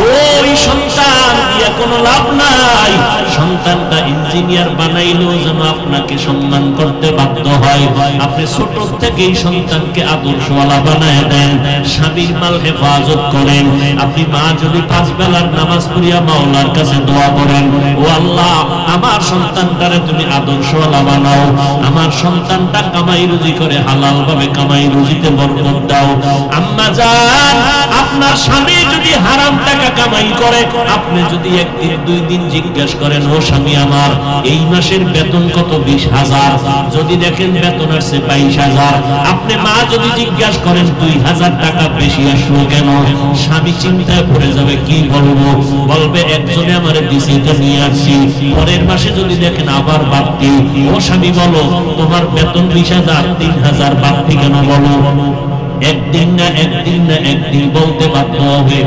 ওই সন্তান দিয়া কোনো লাভ নাই। সন্তানটা ইঞ্জিনিয়ার বানাইলেও যেন আপনাকে সম্মান করতে বাধ্য হয়। আপনি ছোট থেকেই সন্তানকে আদর্শওয়ালা বানায় দেন, স্বামীর মাল হেফাজত করেন। আপনি মা যদি 5 বেলার নামাজ পড়িয়া মাওলার কাছে দোয়া করেন, ও আল্লাহ, আমার সন্তানটারে তুমি আদর্শওয়ালা বানাও, আমার সন্তানটা কামাই রুজি করে হালাল ভাবে কামাই রুজিতে বরকত দাও। আম্মা জান, আপনার স্বামী যদি হারাম টাকা কামাই করে, আপনি যদি 1 দিন 2 দিন জিজ্ঞেস করেন, ও স্বামী আমার এই মাসের বেতন কত? 20,000। যদি দেখেন বেতন আসছে 22,000, আপনি মা যদি জিজ্ঞাসা করেন 2,000 টাকা বেশি আসলো কেন, স্বামী চিন্তায় পড়ে যাবে, কি বলবো? বলবে একজনে আমারে দিছে, এটা নিয়ে আসছি। পরের মাসে যদি দেখেন আবার বাড়তি, ও স্বামী বলো তোমার বেতন 20,000, 3,000 বাড়তি কেন বলো? একদিন না একদিন বলতে বাধ্য হবে,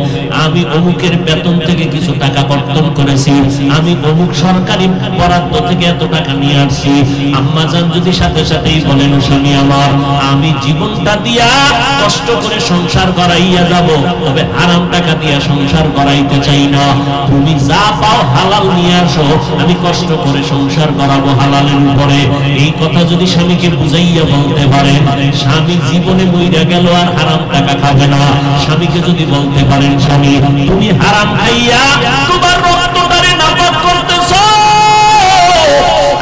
আমি অমুকের বেতন থেকে কিছু টাকা কর্তন করেছি, আমি অমুক সরকারি বরাদ্দ থেকে এত টাকা নিয়ে আসছি। আম্মা জান যদি সাথে সাথেই বলেন, স্বামী আমার, আমি জীবনটা দিয়া কষ্ট করে সংসার করাইয়া যাব, তবে হারাম টাকা দিয়া সংসার করাইতে চাই না। তুমি যা পাও হালাল নিয়ে আসো, আমি কষ্ট করে সংসার করাবো হালালের উপরে। এই কথা যদি স্বামীকে বুঝাইয়া বলতে পারেন, স্বামী জীবনে মইরা গেল আর হারাম টাকা খাবে না। স্বামীকে যদি বলতে পারেন, স্বামী তুমি হারাম খাইয়া তোমার রক্তটারে নাপাক করতেছো,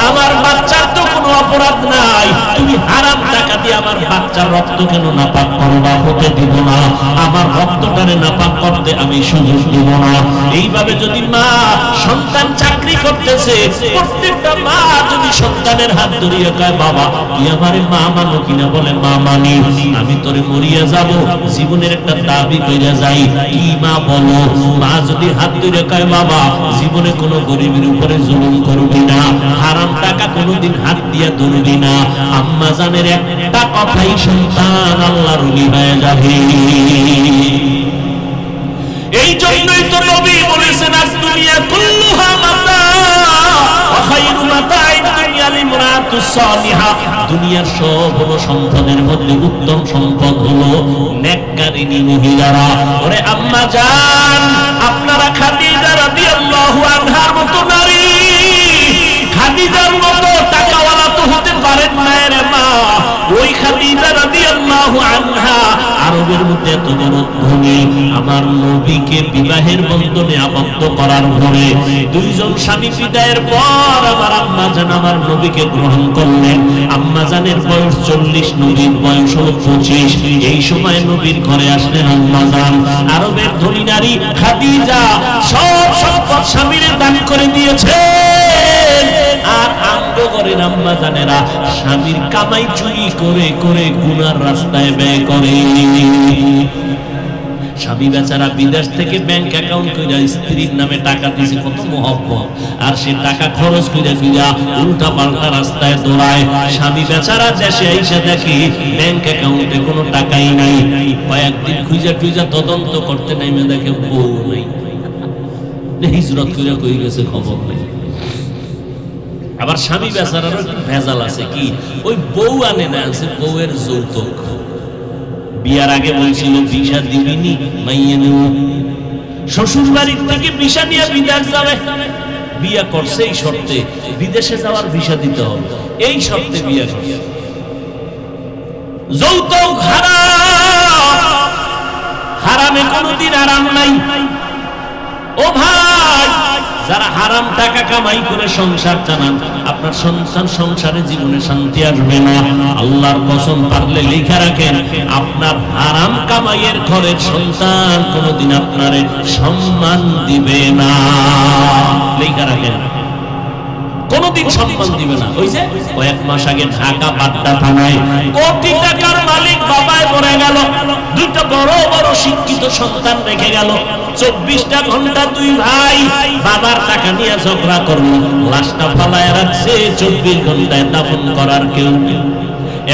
আমার বাচ্চার তো কোনো অপরাধ নাই, তুমি হারাম টাকা দিয়ে আমার বাচ্চার রক্ত কেন নাপাক করবা? হতে দিব না, আমার রক্তটারে নাপাক করতে আমি সুযোগ দিব না। এইভাবে যদি মা, সন্তান চাকরি করতেছে, প্রত্যেকটা মা যদি সন্তানের হাত ধরিয়ে কয়, বাবা তুই আমারে মা মানো কিনা? বলে মা মানি, আমি তোরে মরিয়া যাব, জীবনের একটা দাবি কইরা যাই। কি মা বলো? মা যদি হাত ধরে কয়, বাবা জীবনে কোনো গরিবের উপরে জুলুম করবি না, হারাম টাকা কোনোদিন হাত দিয়া ধরবি না, আম্মা জানের একটা কথাই সন্তান আল্লাহর ওলি হয়ে যাবে। এই জন্যই তো নবী বলেছেন, আজ দুনিয়া কুল্লুহা মাতা ওয়া খায়রু মাতা'id দুনিয়া লিমরাতুস সালিহা। দুনিয়ার সব হলো সম্পদের মধ্যে উত্তম সম্পদ হলো নেককারিনী মহিলারা। ওরে আম্মা জান, আপনারা খাদিজা রাদিয়াল্লাহু আনহার মতো নারী, খাদিজার মতো টাকাওয়ালা তো হতে পারেন না রে মা। ওই খাদিজা রাদিয়াল্লাহু আনহা আরবের মধ্যে এত বড় ধনী, আমার নবীকে বিবাহের বন্ধনে আবদ্ধ করার পরে 2 জন স্বামী বিদায়ের পর আমার আম্মা জান আমার নবীকে গ্রহণ করলেন। আম্মা জানের বয়স 40, নবীর বয়স হলো 25। এই সময় নবীর ঘরে আসলেন আম্মা জান। আরবের ধনী নারী খাদিজা সব সম্পদ স্বামীর দান করে দিয়েছে, আর আঙ্গ করে করেন আম্মা জানেরা, স্বামীর কামাই চুরি করে করে গুনার রাস্তায় ব্যয় করে। স্বামী বেচারা বিদেশ থেকে ব্যাংক অ্যাকাউন্ট কইরা স্ত্রীর নামে টাকা দিয়েছে, কত মহব্বত, আর সে টাকা খরচ কইরা ফিরা উল্টা পাল্টা রাস্তায় দৌড়ায়। স্বামী বেচারা দেশে আইসা দেখে ব্যাংক অ্যাকাউন্টে কোনো টাকাই নাই। কয়েকদিন খুঁজা টুইজা তদন্ত করতে নাইমে দেখে বউ নাই, হিজরত কইরা কই গেছে খবর নেই। আবার স্বামী বেচারারও একটু ভেজাল আছে, কি ওই বউ আনে না, আছে বউয়ের যৌতুক। বিয়ার আগে বলছিল ভিসা দিবিনি, মাইয়ে নেব। শ্বশুর বাড়ির থেকে ভিসা নিয়ে বিদেশ যাবে, বিয়া করছে এই শর্তে বিদেশে যাওয়ার ভিসা দিতে হবে, এই শর্তে বিয়া করছে। যৌতুক হারাম, হারামে কোনোদিন আরাম নাই। ও ভাই, যারা হারাম টাকা কামাই করে সংসার চালান, আপনার সন্তান সংসারে জীবনে শান্তি আসবে না। আল্লাহর কসম, পারলে লিখে রাখেন, আপনার হারাম কামাইয়ের ঘরের সন্তান কোনোদিন আপনারে সম্মান দিবে না। লিখে রাখেন, কোনোদিন সম্মান দিবে না। ওই যে কয়েক মাস আগে ঢাকা বাড্ডা থানায় কোটি টাকার মালিক বাবায় পড়ে গেল, দুইটা বড় বড় শিক্ষিত সন্তান রেখে গেল। 24টা ঘন্টা দুই ভাই বাবার টাকা নিয়ে ঝগড়া করলো, লাশটা ফালায় রাখছে, 24 ঘন্টায় দাফন করার কেউ নেই।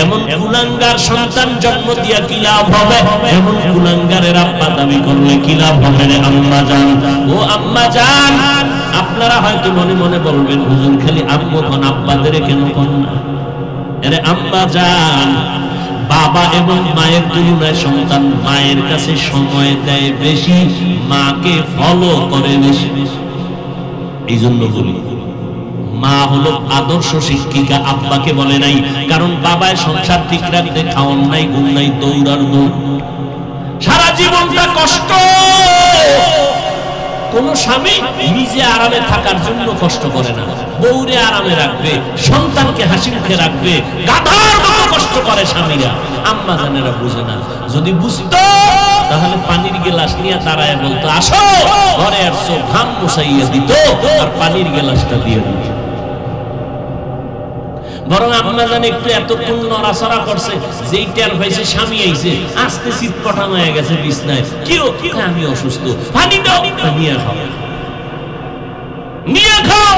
এমন কুলাঙ্গার সন্তান জন্ম দিয়া কি লাভ হবে? এমন কুলাঙ্গারের আব্বা দাবি করলে কি লাভ হবে রে আম্মা জান? ও আম্মা জান, আপনারা হয়তো মনে মনে বলবেন, হুজুর খালি আম্মু কোন, আব্বাদের কেন কোন না? আরে আম্মা জান, বাবা এবং মায়ের তুলনায় সন্তান মায়ের কাছে সময় দেয় বেশি, মাকে ফলো করে বেশি। এই জন্য বলি, মা হলো আদর্শ শিক্ষিকা, আব্বাকে বলে নাই। কারণ বাবায় সংসার ঠিক রাখতে খাওয়ান নাই, ঘুম নাই, দৌড়ার দৌড়, সারা জীবনটা কষ্ট। কোন স্বামী নিজে আরামে থাকার জন্য কষ্ট করে না, বউরে আরামে রাখবে, সন্তানকে হাসি মুখে রাখবে, গাধার মতো কষ্ট করে স্বামীরা। আম্মা জানেরা বুঝে না। যদি বুঝতো তাহলে পানির গ্লাস নিয়ে দাঁড়ায় বলতো, আসো ঘরে আসছো, ঘাম মুছাইয়া দিত আর পানির গ্লাসটা দিয়ে দিত। বরং আম্মা জান একটু এতক্ষণ নড়াচড়া করছে, যেই টের পাইছে স্বামী আইছে, আস্তে শীত কটানো হয়ে গেছে বিছনায়, কি আমি অসুস্থ, পানি দাও, নিয়ে খাও, নিয়ে খাও,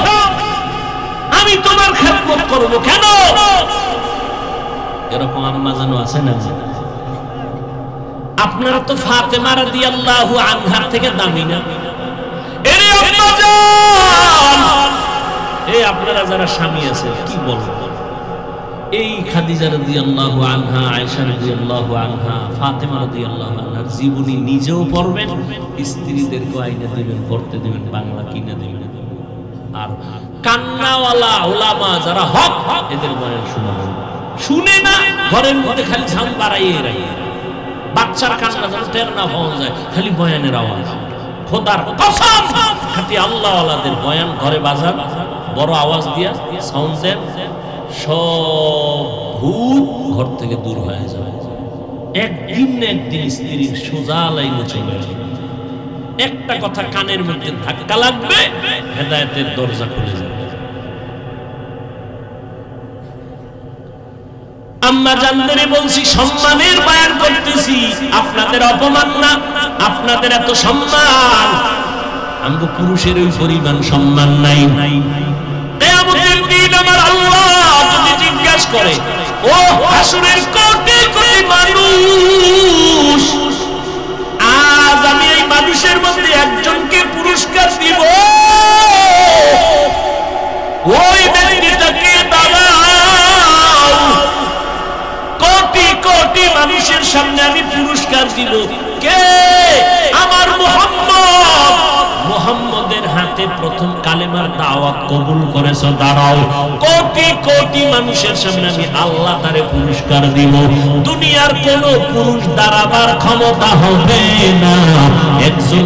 আমি তোমার খেদমত করবো কেন? এরকম আম্মা জান আছে না? আপনারা তো ফাতেমা রাদিয়াল্লাহু আনহার থেকে দামি না? এরে আম্মা জান, এই আপনারা যারা স্বামী আছে কি বলবো, এই খাদিজা রাদিয়াল্লাহু আনহা, আয়েশা রাদিয়াল্লাহু আনহা, ফাতেমা রাদিয়াল্লাহু আনহার জীবনী নিজেও পড়বেন, স্ত্রীদেরকে আইনা দিবেন, পড়তে দিবেন, বাংলা কিনে দিবেন। আর কান্নাওয়ালা উলামা যারা হক, এদের বয়ান শোনাবেন। শুনে না, ঘরের মধ্যে খালি ঝাম বাড়াইয়ে রাখে, বাচ্চার কান্না যেন টের না পাওয়া যায়, খালি বয়ানের আওয়াজ। খোদার কসম, খাঁটি আল্লাহওয়ালাদের বয়ান ঘরে বাজার, বড় আওয়াজ দিয়া সাউন্ড দেন, সব ভূত ঘর থেকে দূর হয়ে যাবে। একদিন না একদিন স্ত্রীর সোজা লাইনে চলে আসবে। একটা কথা কানের মধ্যে ধাক্কা লাগবে, হেদায়েতের দরজা খুলে যাবে। আম্মা জানদেরই বলছি, সম্মানের বয়ান করতেছি, আপনাদের অপমান না, আপনাদের এত সম্মান। আমগো পুরুষের ওই পরিমাণ সম্মান নাই। কিয়ামতের দিন আমার আল্লাহ যদি জিজ্ঞাসা করে, ও হাসরের কোটি কোটি মানুষ, আজ আমি এই মানুষের মধ্যে একজনকে পুরস্কার দিব, ওই ব্যক্তিটাকে দাঁড়াও, কোটি কোটি মানুষের সামনে আমি পুরস্কার দিব। কে? আমার মুহাম্মদ। মুহাম্মদের হাতে প্রথম কালেমার দাওয়াত কবুল করেছো, দাঁড়াও। কোটি কোটি মানুষের সামনে আমি আল্লাহ তারে পুরস্কার দিব। দুনিয়ার কোন পুরুষ দাঁড়াবার ক্ষমতা হবে না। একজন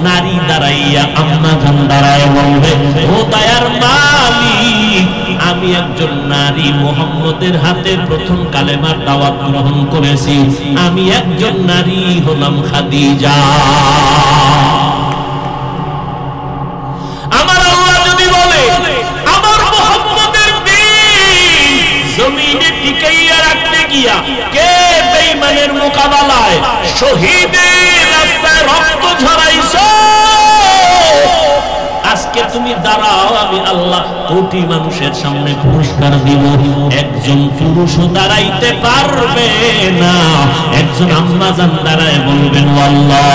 নারী দাঁড়াইয়া, আম্মা জান দাঁড়ায় বলবে, ও দয়ার মালিক, আমি একজন নারী মুহাম্মদের হাতে প্রথম কালেমার দাওয়াত গ্রহণ করেছি, আমি একজন নারী হলাম খাদিজা। আমার আল্লাহ যদি বলে, আমার মুহাম্মদের দিন দাঁড়াও, আমি আল্লাহ কোটি মানুষের সামনে পুরস্কার দিব। একজন পুরুষও দাঁড়াইতে পারবে না। একজন আম্মা জান দাঁড়ায় বলবেন, আল্লাহ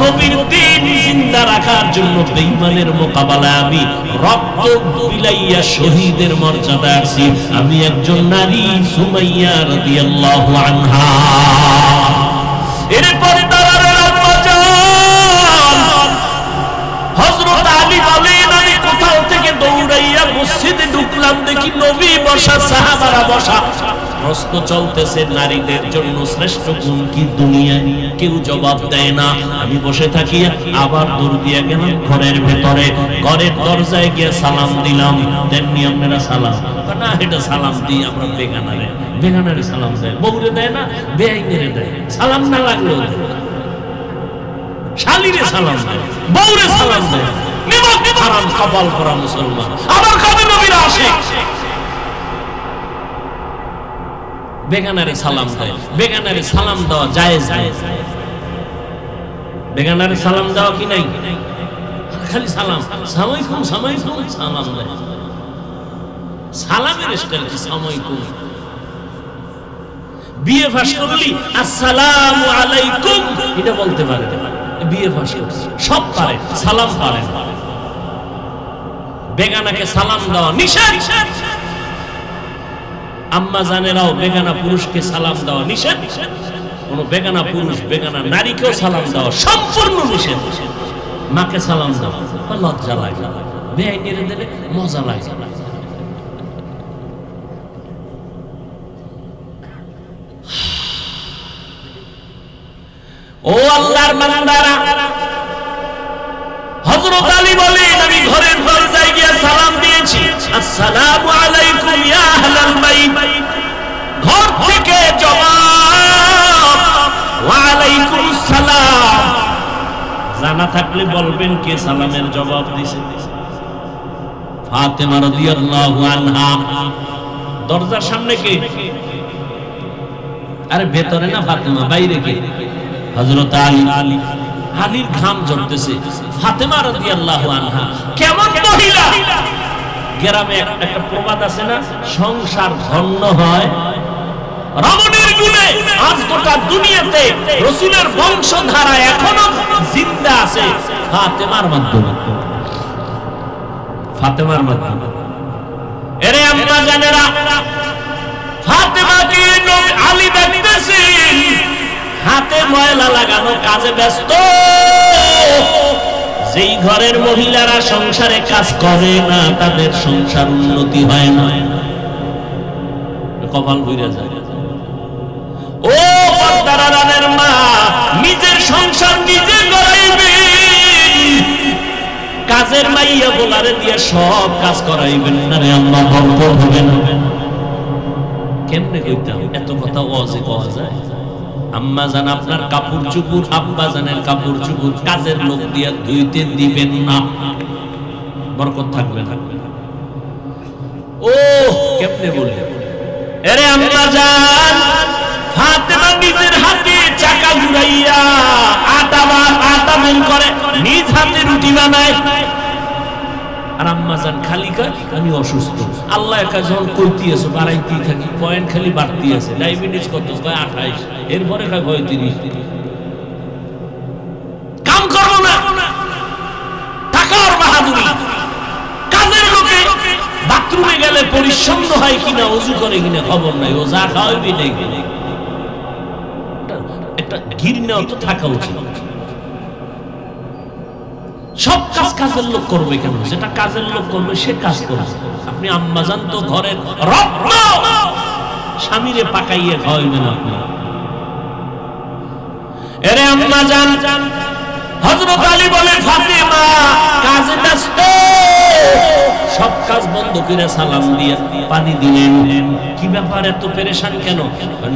নবীর দ্বীন জিন্দা রাখার জন্য বেঈমানের মোকাবেলায় আমি রক্ত বিলাইয়া শহীদের মর্যাদা আছি। আমি একজন নারী, সুমাইয়া রাদিয়াল্লাহু আনহা। এরপরে দাঁড়ালেন আম্মা জান হযরত আলী বলেন, আমি কোথাও থেকে দৌড়াইয়া মসজিদে ঢুকলাম, দেখি নবী বসা, সাহাবারা বসা। প্রশ্ন চলতেছে নারীদের জন্য শ্রেষ্ঠ গুণ কি দুনিয়ায়? কেউ জবাব দেয় না। আমি বসে থাকি, আবার দৌড় দিয়া গেলাম ঘরের ভেতরে। ঘরের দরজায় গিয়ে সালাম দিলাম। তেমনি আপনারা সালাম না, এটা সালাম দিই আমরা বেগানারে। বেগানারে সালাম দেয়, বউরে দেয় না, বেআইনেরে দেয়। সালাম না লাগলেও শালীরে সালাম দেয়, বউরে সালাম দেয়। নিমক হারাম কপাল করা মুসলমান। আবার কবে নবীরা আসে বেগানারে সালাম দেয়। বেগানারে সালাম দেওয়া জায়েজ নাই। বেগানারে সালাম দেওয়া কি নাই? খালি সালাম, সালামালাইকুম সালামালাইকুম সালাম দেয়। সালামের স্টাইল কি সালামালাইকুম? বিয়ে ফাঁস করলি আসসালামু আলাইকুম এটা বলতে পারে, বিয়ে ফাঁস করছে সব পারে, সালাম পারে না। বেগানাকে সালাম দেওয়া নিষেধ। আম্মা জানেরাও বেগানা পুরুষকে সালাম দেওয়া নিষেধ। কোন বেগানা পুরুষ বেগানা নারীকেও সালাম দেওয়া সম্পূর্ণ নিষেধ। মাকে সালাম দেওয়া লজ্জা লাগে, বেআইনেরে দিলে মজা লাগে। ও আল্লাহর বান্দারা, হযরত আলী বলেন, আমি ঘরের দরজায় গিয়ে সালাম দিয়েছি, আসসালামু আলাইকুম ইয়া আহলাল বাইত। ঘর থেকে জবাব ওয়া আলাইকুমুস সালাম। জানা থাকলে বলবেন কে সালামের জবাব দিয়েছে? ফাতেমা রাদিয়াল্লাহু আনহা। দরজার সামনে কে? আরে ভেতরে না ফাতেমা, বাইরে কে? হযরত আলী। আলীর ঘাম ঝরতেছে। ফাতেমা রাদিয়াল্লাহু আনহা কেমন মহিলা! গ্রামে একটা প্রবাদ আছে না, সংসার ধন্য হয় রমণীর গুণে। আজ গোটা দুনিয়াতে রাসূলের বংশধারা এখনো জিন্দা আছে ফাতেমার মাধ্যমে। ফাতেমার মাধ্যমে। এরে আম্মা জানেরা, ফাতেমাকে আলী দেখতেছেন হাতে ময়লা লাগানো কাজে ব্যস্ত। যেই ঘরের মহিলারা সংসারে কাজ করে না তাদের সংসার উন্নতি হয় না, কপাল বইরা যায়। ও পর্দার আড়ালের মা, নিজের সংসার নিজে করাইবেন, কাজের মাইয়া বলারে দিয়ে সব কাজ করাইবেন না রে আল্লাহ, বরকত হবে না। কেমনে কইতাম এত কথা ওয়াজে কওয়া যায়? আম্মা জান আপনার কাপড় চুপড়, আব্বা জানের কাপড় চুপড় কাজের লোক দিয়া ধুইতে দিবেন না, বরকত থাকবে না। ও কেমনে বলে? আরে আম্মা জান, ফাতেমা নিজের হাতে চাকা ঘুরাইয়া আটা বের করে নিজ হাতে রুটি বানায়। আর আম্মা জান খালি কয় আমি অসুস্থ। আল্লাহ একা যখন কইতে আছে বাড়াইতেই থাকি, পয়েন্ট খালি বাড়তি আছে। ডায়াবেটিস কত? কয় 28, এরপরে কয় 35। কাম করবো না, টাকার বাহাদুরি। কাজের লোকে বাথরুমে গেলে পরিচ্ছন্ন হয় কিনা, ওযু করে কিনা খবর নাই, ও যা খাওয়াবি নেই। একটা ঘৃণা তো থাকা উচিত। সব কাজ কাজের লোক করবে কেন? যেটা কাজের লোক করবে সে কাজ করবে। আপনি আম্মাজান তো ঘরের রত্ন, স্বামীরে পাকাইয়ে খাওয়াইবেন আপনি। এরে আম্মাজান, হযরত আলী বলে ফাতেমা কাজে ব্যস্ত, সব কাজ বন্ধ করে সালাম দিয়ে পানি দিলেন। কি ব্যাপার এত পেরেশান কেন?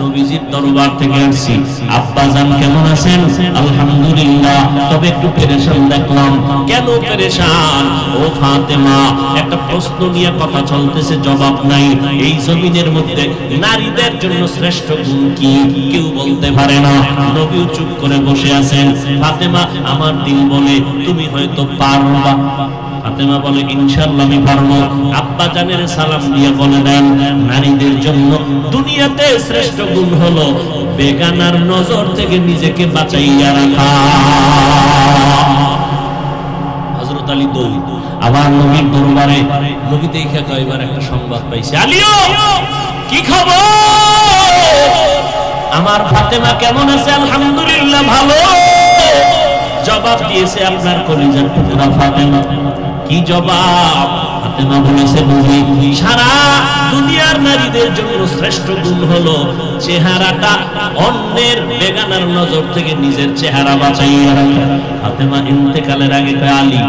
নবীজির দরবার থেকে আসছি। আব্বা জান কেমন আছেন? আলহামদুলিল্লাহ, তবে একটু পেরেশান দেখলাম। কেন পেরেশান? ও ফাতেমা, একটা প্রশ্ন নিয়ে কথা চলতেছে, জবাব নাই। এই জমিনের মধ্যে নারীদের জন্য শ্রেষ্ঠ গুণ কি কেউ বলতে পারে না। নবীও চুপ করে বসে আছেন। ফাতেমা, আমার দিল বলে তুমি হয়তো পারবা। ফাতেমা বলে ইনশাআল্লাহ আমি পারবো। আব্বা জানের সালাম দিয়ে বলে দেন নারীদের জন্য দুনিয়াতে শ্রেষ্ঠ গুণ হলো বেগানার নজর থেকে নিজেকে বাঁচাইয়া রাখা। হযরত আলী দৌড় আবার নবীর দরবারে, নবী দেখে কয়বার একটা সংবাদ পাইছে, আলীও কি খবর, আমার ফাতেমা কেমন আছে? আলহামদুলিল্লাহ ভালো। জবাব দিয়েছে আপনার কলিজার টুকরা ফাতেমা। কি জবাব? ফাতেমা বলেছে নবী সারা দুনিয়ার নারীদের জন্য শ্রেষ্ঠ গুণ হলো চেহারাটা অন্যের বেগানার নজর থেকে নিজের চেহারা বাঁচাইয়া রাখা। ফাতেমা ইন্তেকালের আগে কয় আলী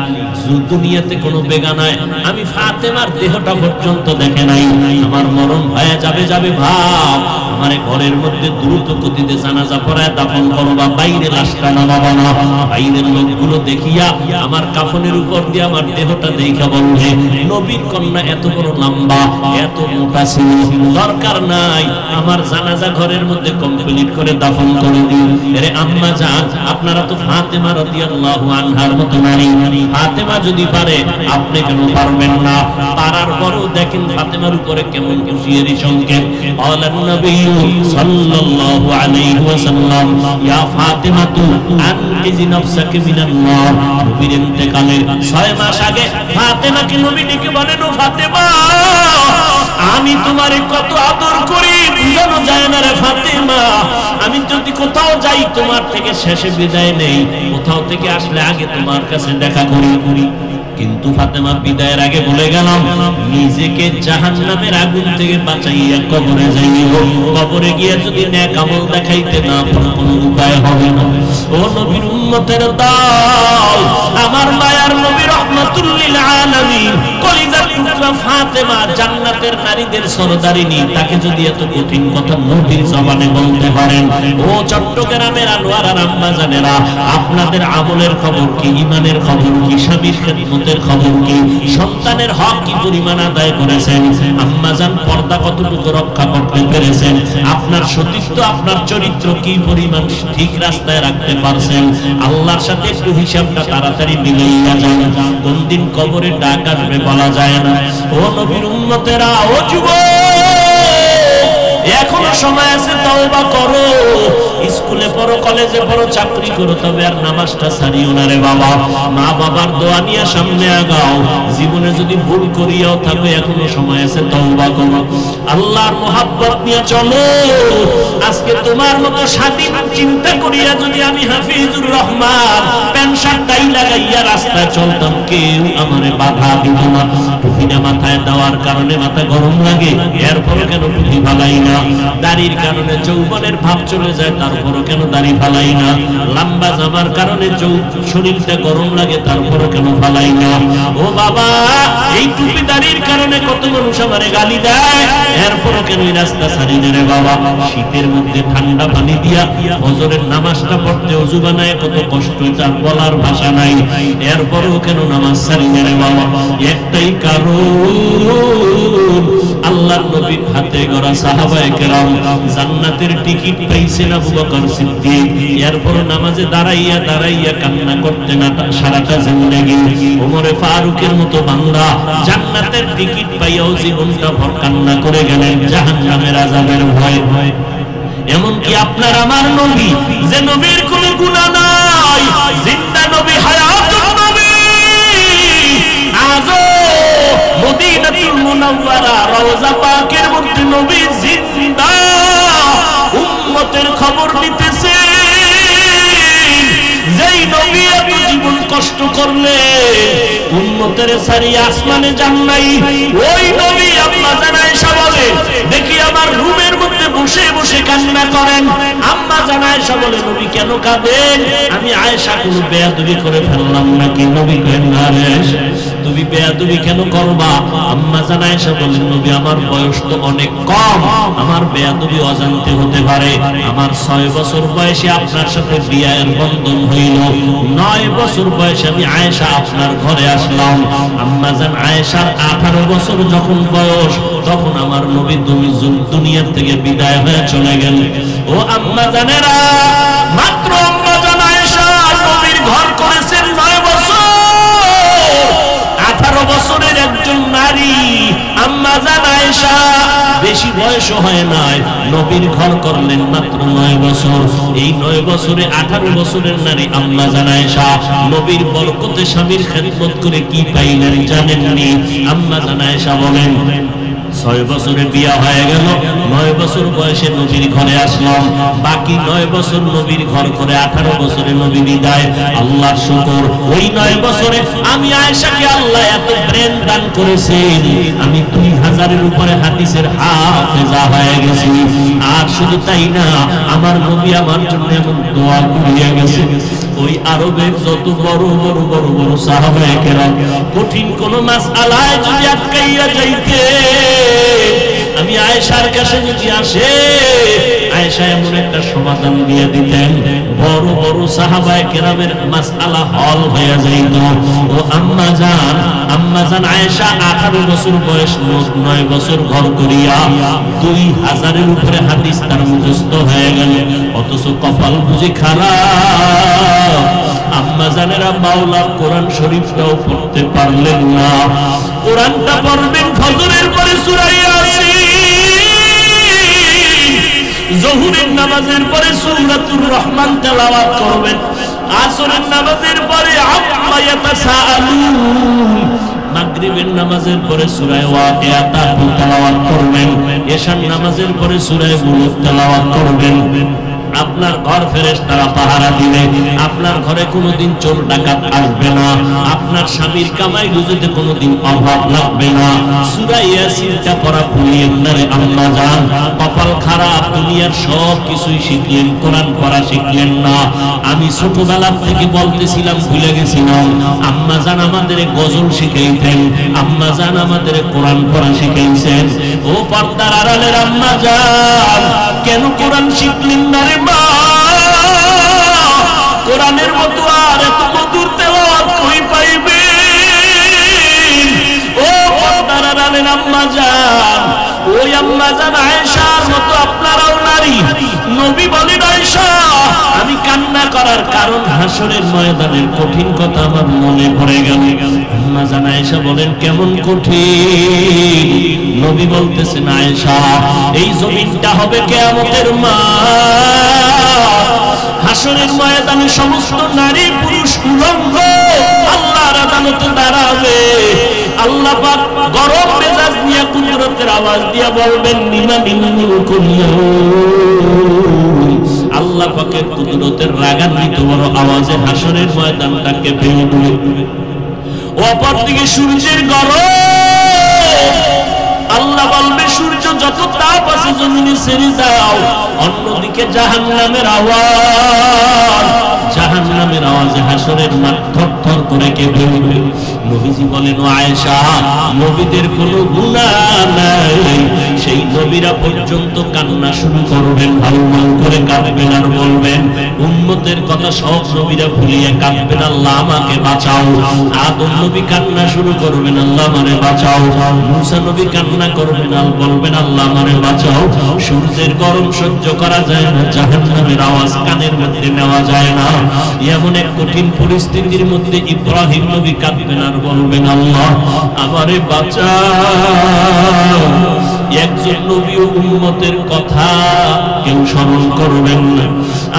দুনিয়াতে কোনো বেগানায় আমি ফাতেমার দেহটা পর্যন্ত দেখে নাই, আমার মরণ হয়ে যাবে যাবে ভাব, আমার ঘরের মধ্যে দ্রুত গতিতে জানাজা পড়ায় দাফন করবা, বাইরে লাশটা নামাবা না। বাইরের লোকগুলো দেখিয়া আমার কাফনের উপর দিয়ে আমার দেহটা দেখা বলবে নবীর কন্যা এত বড় লম্বা এত মোটা ছিল, দরকার নাই, আমার জানাজা ঘরের মধ্যে কমপ্লিট করে দাফন করে দিন। আরে আম্মা জান আপনারা তো ফাতেমা রাদিয়াল্লাহু আনহার মতো নারী, ফাতেমা যদি পারে আপনি কেন পারবেন না? পারার পরও দেখেন ফাতেমার উপরে কেমন খুশিয়ারি সংকেত। আল্লাহর নবী সাল্লাল্লাহু আলাইহি ওয়াসাল্লাম ইয়া ফাতেমাতু আনকিজি নাফসাকি মিনান নার, নবীর ইন্তেকালের 6 মাস আগে ফাতেমাকে নবী ডেকে বলেন ও ফাতেমা আমি তোমারে কত আদর করি বুঝানো যায় না রে ফাতেমা, আমি যদি কোথাও যাই তোমার থেকে শেষে বিদায় নেই, কোথাও থেকে আসলে আগে তোমার কাছে দেখা করি। কিন্তু ফাতেমা বিদায়ের আগে বলে গেলাম নিজেকে জাহান্নামের আগুন থেকে বাঁচাইয়া কবরে যাইব, কবরে গিয়ে যদি নেক আমল দেখাইতে না পারো কোনো উপায় হবে না। ও নবীর উম্মতের দল, আমার মায়ার নবী রাহমাতুল লিল আলামিন কলিজার টুকরা ফাতেমা জান্নাতের নারীদের সরদারিনী, তাকে যদি এত কঠিন কথা নবীর জবানে বলতে পারেন, ও চট্টগ্রামের আনোয়ার আর আম্মা জানেরা আপনাদের আমলের খবর কি, ঈমানের খবর কি, স্বামীর খেদমতের খবর কি, সন্তানের হক কি পরিমাণ আদায় করেছেন, আম্মা জান পর্দা কতটুকু রক্ষা করতে পেরেছেন, আপনার সতীত্ব আপনার চরিত্র কি পরিমাণ ঠিক রাস্তায় রাখতে পারছেন, আল্লাহর সাথে একটু হিসাবটা তাড়াতাড়ি মিলাইয়া যান, কোন দিন কবরে ডাক আসবে বলা যায় না। ও নবীর উম্মতেরা, ও যুবক এখনো সময় আছে, তওবা করো, স্কুলে পড়ো, কলেজে পড়ো, চাকরি করো, তবে আর নামাজটা ছাড়িও না রে বাবা। মা বাবার দোয়া নিয়ে সামনে আগাও, জীবনে যদি ভুল করিয়াও থাকো এখনো সময় আছে, তওবা করো, আল্লাহর মহব্বত নিয়ে চলো। আজকে তোমার মতো স্বাধীন চিন্তা করিয়া যদি আমি হাফিজুর রহমান প্যান্ট শার্টটাই লাগাইয়া রাস্তায় চলতাম কেউ আমারে বাধা দিত না। টুপিটা মাথায় দেওয়ার কারণে মাথা গরম লাগে, এরপরও কেন টুপি ফালাই না? দাড়ির কারণে যৌবনের ভাব চলে যায়, তারপরও কেন দাড়ি ফালাই না? লম্বা জামার কারণে শরীরটা গরম লাগে, তারপরও কেন ফালাই না? ও বাবা, এই টুপি দাড়ির কারণে কত মানুষ আমারে গালি দেয়, এরপরও কেন এই রাস্তা ছাড়ি না রে বাবা? শীতের মধ্যে ঠান্ডা পানি দিয়া ফজরের নামাজটা পড়তে ওযু বানায় কত কষ্ট, তার বলার ভাষা নাই, এরপরও কেন নামাজ ছাড়ি না রে বাবা? একটাই কারণ, আল্লাহর নবীর হাতে গড়া সাহাবায়ে কেরাম জান্নাতের টিকিট পাইছেন আবু বকর সিদ্দিক, এরপর নামাজে দাঁড়াইয়া দাঁড়াইয়া কান্না করতে না সারাটা জিন্দেগি। ওমরে ফারুকের মতো বান্দা জান্নাতের টিকিট পাইয়াও জীবনটা ভর কান্না করে গেলেন জাহান্নামের আযাবের ভয়। এমনকি আপনার আমার নবী, যে নবীর কোনো গুনাহ নাই, জিন্দা নবী, হায়াতুন নবী, আজও মদিনাতুল মুনাওয়ারা রওজা পাকের মধ্যে নবী জিন্দা উম্মতের খবর নিতেছে। যেই নবী এত জীবন কষ্ট করলে উম্মতের সারি আসমানে যান নাই, ওই নবী আম্মা জান আয়েশা বলে দেখি আমার রুমের মধ্যে বসে বসে কান্না করেন। আম্মা জান আয়েশা বলে নবী কেন কাঁদেন? আমি আয়েশা কোনো বেয়াদবি করে ফেললাম নাকি? নবী করেন না রে আয়েশা তুমি বেয়াদবি কেন করবা? আম্মা জান আয়েশা বলেন নবী আমার বয়স তো অনেক কম, আমার বেয়াদবি অজান্তে হতে পারে। আমার 6 বছর বয়সে আপনার সাথে বিয়ের বন্ধন হইল, 9 বছর বয়সে আমি আয়েশা আপনার ঘরে আসলাম। আম্মা জান আয়েশার 18 বছর যখন বয়স, তখন আমার নবী দুনিয়া থেকে বিদায় হয়ে চলে গেলেন। ও আম্মা জানেরা, মাত্র আম্মা জান আয়েশা নবীর ঘর করেছেন 9 বছর, 18 বেশি বয়স হয় নাই, নবীর ঘর করলেন মাত্র 9 বছর। এই 9 বছরে 18 বছরের নারী আম্মা জান আয়েশা নবীর বরকতে স্বামীর খেদমত করে কি পাইলেন জানেননি? আম্মা জান আয়েশা বলেন 6 বছরে বিয়া হয়ে গেল, 9 বছর বয়সে নবীর ঘরে আসলাম, বাকি 9 বছর নবীর ঘর করে 18 বছরে নবী বিদায়। আল্লাহর শুকর, ওই 9 বছরে আমি আয়েশাকে আল্লাহ এত ব্রেন দান করেছেন, আমি 2000-এর উপরে হাদিসের হাফেজা হয়ে গেছি। আর শুধু তাই না, আমার নবী আমার জন্য এমন দোয়া করিয়া গেছে, ওই আরবের যত বড় বড় বড় বড় সাহাবায়ে কেরাম কঠিন কোন মাসআলায় যদি আটকাইয়া যাইতে, আমি আয়েশার কাছে যদি আসে, আয়েশা এমন একটা সমাধান দিয়ে দিতেন, বড় বড় সাহাবায়ে কেরামের মাসআলা হল হয়ে যাইত। ও আম্মা জান আয়েশা 18 বছর বয়স, 9 বছর ঘর করিয়া 2000-এর উপরে হাদিস তার মুখস্থ হয়ে গেল। অথচ কপাল বুঝি খারাপ, আম্মা জানেরা মাওলার কোরআন শরীফটাও পড়তে পারলেন না। কোরআনটা পড়বেন ফজরের পরে সূরা ইয়াসিন, জোহরের নামাজের পরে সূরাতুর রহমান তেলাওয়াত করবেন, আসরের নামাজের পরে আম্মা ইয়াতাসাআলুন, মাগরিবের নামাজের পরে সূরা ওয়াকিয়া তেলাওয়াত করবেন, এশার নামাজের পরে সূরা মুলক তেলাওয়াত করবেন। আপনার ঘর ফেরেশতারা পাহারা দিবে, আপনার ঘরে কোনোদিন চোর ডাকাত আসবে না, আপনার স্বামীর কামাই রুজিতে কোনোদিন অভাব লাগবে না। সূরা ইয়াসিনটা পড়া ভুলিয়েন না রে আম্মা জান। কপাল খারাপ, দুনিয়ার সব কিছুই শিখলেন, কোরআন পড়া শিখলেন না। আমি ছোটবেলা থেকে বলতেছিলাম, ভুলে গেছিলাম, আম্মা জান আমাদের গজল শিখাইতেন, আম্মা জান আমাদের কোরআন পড়া শিখাইছেন। ও পর্দার আড়ালের আম্মা জান, কেন কোরআন শিখলেন না রে মা? কোরআনের মতো আর এত মধুর তেলাওয়াত কই পাইবেন? ও পর্দার আড়ালের আম্মা জান, ওই আম্মা জান আয়েশার মতো আপনারাও নারী। নবী বলেন, আয়েশা আমি কান্না করার কারণ হাসরের ময়দানের কঠিন কথা আমার মনে পড়ে গেল। আম্মা জান আয়েশা বলেন, কেমন কঠিন? নবী বলতেছেন, আয়েশা এই জমিনটা হবে কিয়ামতের মাঠ, হাসরের ময়দানে সমস্ত নারী পুরুষ উলঙ্গ আল্লাহর আদালতে দাঁড়াবে। আল্লাহ পাক গরম মেজাজ নিয়ে কুদরতের আওয়াজ দিয়ে বলবেন, লিমানিল কুল্লু। আল্লাহ পাকের কুদরতের রাগান্বিত বড় আওয়াজে হাসরের ময়দানটাকে ভেঙে দিবে। অপরদিকে সূর্যের গরম, আল্লাহ বলবে, সূর্য যত তাপ আছে জমিনে ছেড়ে যাও। অন্যদিকে জাহান্নামের আওয়াজ, জাহান্নামের আওয়াজে হাসরের মাঠ থরথর করে কেঁপে উঠবে। নবীজি বলেন, ও আয়েশা নবীদের কোনো গুনাহ নাই, সেই নবীরা পর্যন্ত কান্না শুরু করবেন, হাউমাউ করে কাঁদবেন আর বলবেন, উম্মতের কথা সব নবীরা ভুলিয়ে কাঁদবেন, আল্লাহ আমাকে বাঁচাও। আদম নবী কান্না শুরু করবেন, আল্লাহ আমারে বাঁচাও। মুসা নবী কান্না করবেন আর বলবেন, আল্লাহ আমারে বাঁচাও। সূর্যের গরম সহ্য করা যায় না, জাহান্নামের আওয়াজ কানের মধ্যে নেওয়া যায় না। এমন এক কঠিন পরিস্থিতির মধ্যে ইব্রাহিম নবী কাঁদবেন আর বলবেন, আল্লাহ আমারে বাঁচাও। একজন নবী ও উম্মতের কথা কেউ স্মরণ করবেন না।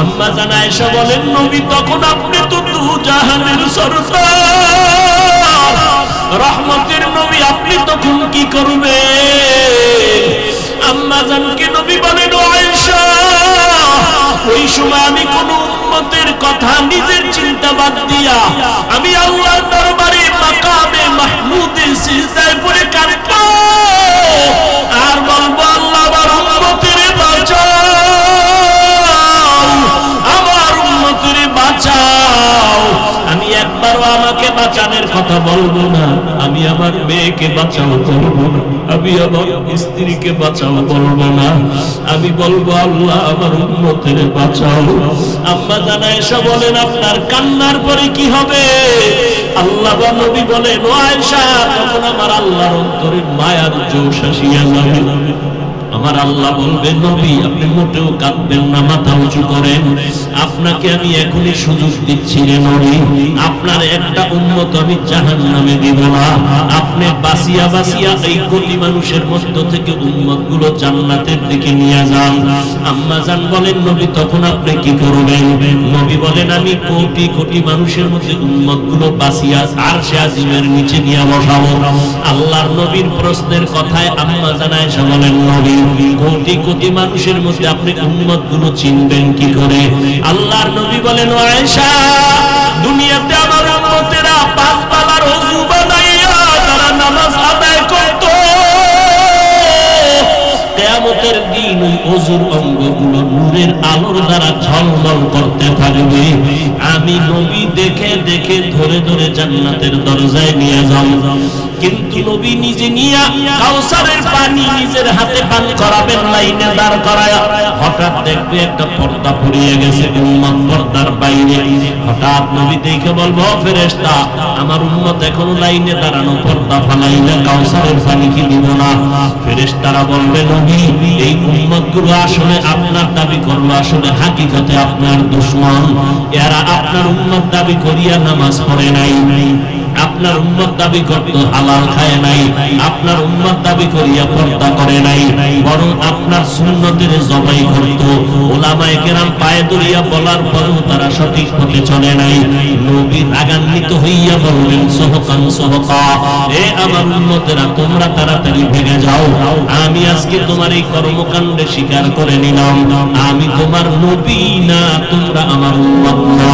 আম্মা জান আয়েশা বলেন, নবী তখন আপনি তো দুজাহানের সরদার, রহমতের নবী, আপনি তখন কি করবেন? আম্মা জানকে নবী বলেন, ও আয়েশা ওই সময় আমি কোন উম্মতের কথা নিজের চিন্তা বাদ দিয়া আমি আল্লাহর দরবারে মাকামে মাহমুদে সিজদায় পড়ে কাঁদব আর বলবো, আল্লাহ আমার উম্মতের বাঁচাও, আমার উম্মতের বাঁচাও। আমি একবারও আমাকে বাঁচানোর কথা বলবো না, আমি আমার মেয়েকে বাঁচাও বলবো না, আমি আমার স্ত্রীকে বাঁচাও বলবো না, আমি বলবো, আল্লাহ আমার উম্মতের বাঁচাও। আম্মা জান আয়েশা বলেন, আপনার কান্নার পরে কি হবে? আল্লাহ বা নবী বলেন, ও আয়েশা তখন আমার আল্লাহর অন্তরে মায়ার জোশ আসিয়া যাবে। আমার আল্লাহ বলবে নবী আপনি মোটেও কাঁদবেন না, মাথা উঁচু করেন, আপনাকে আমি এখনই সুযোগ দিচ্ছি রে নবী, আপনার একটা উম্মত আমি জাহান্নামে দিব না, আপনি বাসিয়া বাসিয়া এই কোটি মানুষের মধ্য থেকে উম্মত গুলো জান্নাতের দিকে নিয়ে যান। আম্মা জান বলেন নবী তখন আপনি কি করবেন? নবী বলেন আমি কোটি কোটি মানুষের মধ্যে উম্মত গুলো বাসিয়া আরশে আজিমের নিচে নিয়ে বসাবো। আল্লাহর নবীর প্রশ্নের কথায় আম্মা জান আয়েশা বলেন নবী কোটি কোটি মানুষের মধ্যে আপনি উম্মত গুলো চিনবেন কি করে? আল্লাহর নবী বলেন ও আয়েশা দুনিয়াতে আমার উম্মতেরা পাঁচ বেলার ওযু বানাইয়া তারা নামাজ আদায় করত, কিয়ামতের দিন ওই ওযুর অঙ্গগুলো নূরের আলোর দ্বারা ঝলমল করতে থাকবে। আমি নবী দেখে দেখে ধরে ধরে জান্নাতের দরজায় নিয়ে যাব, কিন্তু নবী নিজে নিয়া কাউসারের পানি নিজের হাতে পান করাবেন, লাইনে দাঁড় করায় হঠাৎ দেখবে একটা পর্দা পড়িয়ে গেছে উম্মত পর্দার বাইরে। হঠাৎ নবী দেখে বলবো ফেরেশতা আমার উম্মত এখনো লাইনে দাঁড়ানো, পর্দা ফালাইলে কাউসারের পানি কি দিব না? ফেরেশতারা বলবে নবী এই উম্মত গুলো আসলে আপনার দাবি করলো, আসলে হাকিকতে আপনার দুশমন, এরা আপনার উম্মত দাবি করিয়া নামাজ পড়ে নাই, আপনার উম্মত দাবি করত হালাল খায় নাই, আপনার উম্মত দাবি করিয়া পর্দা করে নাই, বরং আপনার সুন্নতের জবাই করত। ওলামায়ে কেরাম পায়ে ধরিয়া বলার পরেও তারা সঠিক পথে চলে নাই। নবী রাগান্বিত হইয়া বললেন সহকান সহকা, এ আমার উম্মতেরা তোমরা তাড়াতাড়ি ভেঙে যাও, আমি আজকে তোমার এই কর্মকাণ্ডে স্বীকার করে নিলাম আমি তোমার নবী না, তোমরা আমার উম্মত না।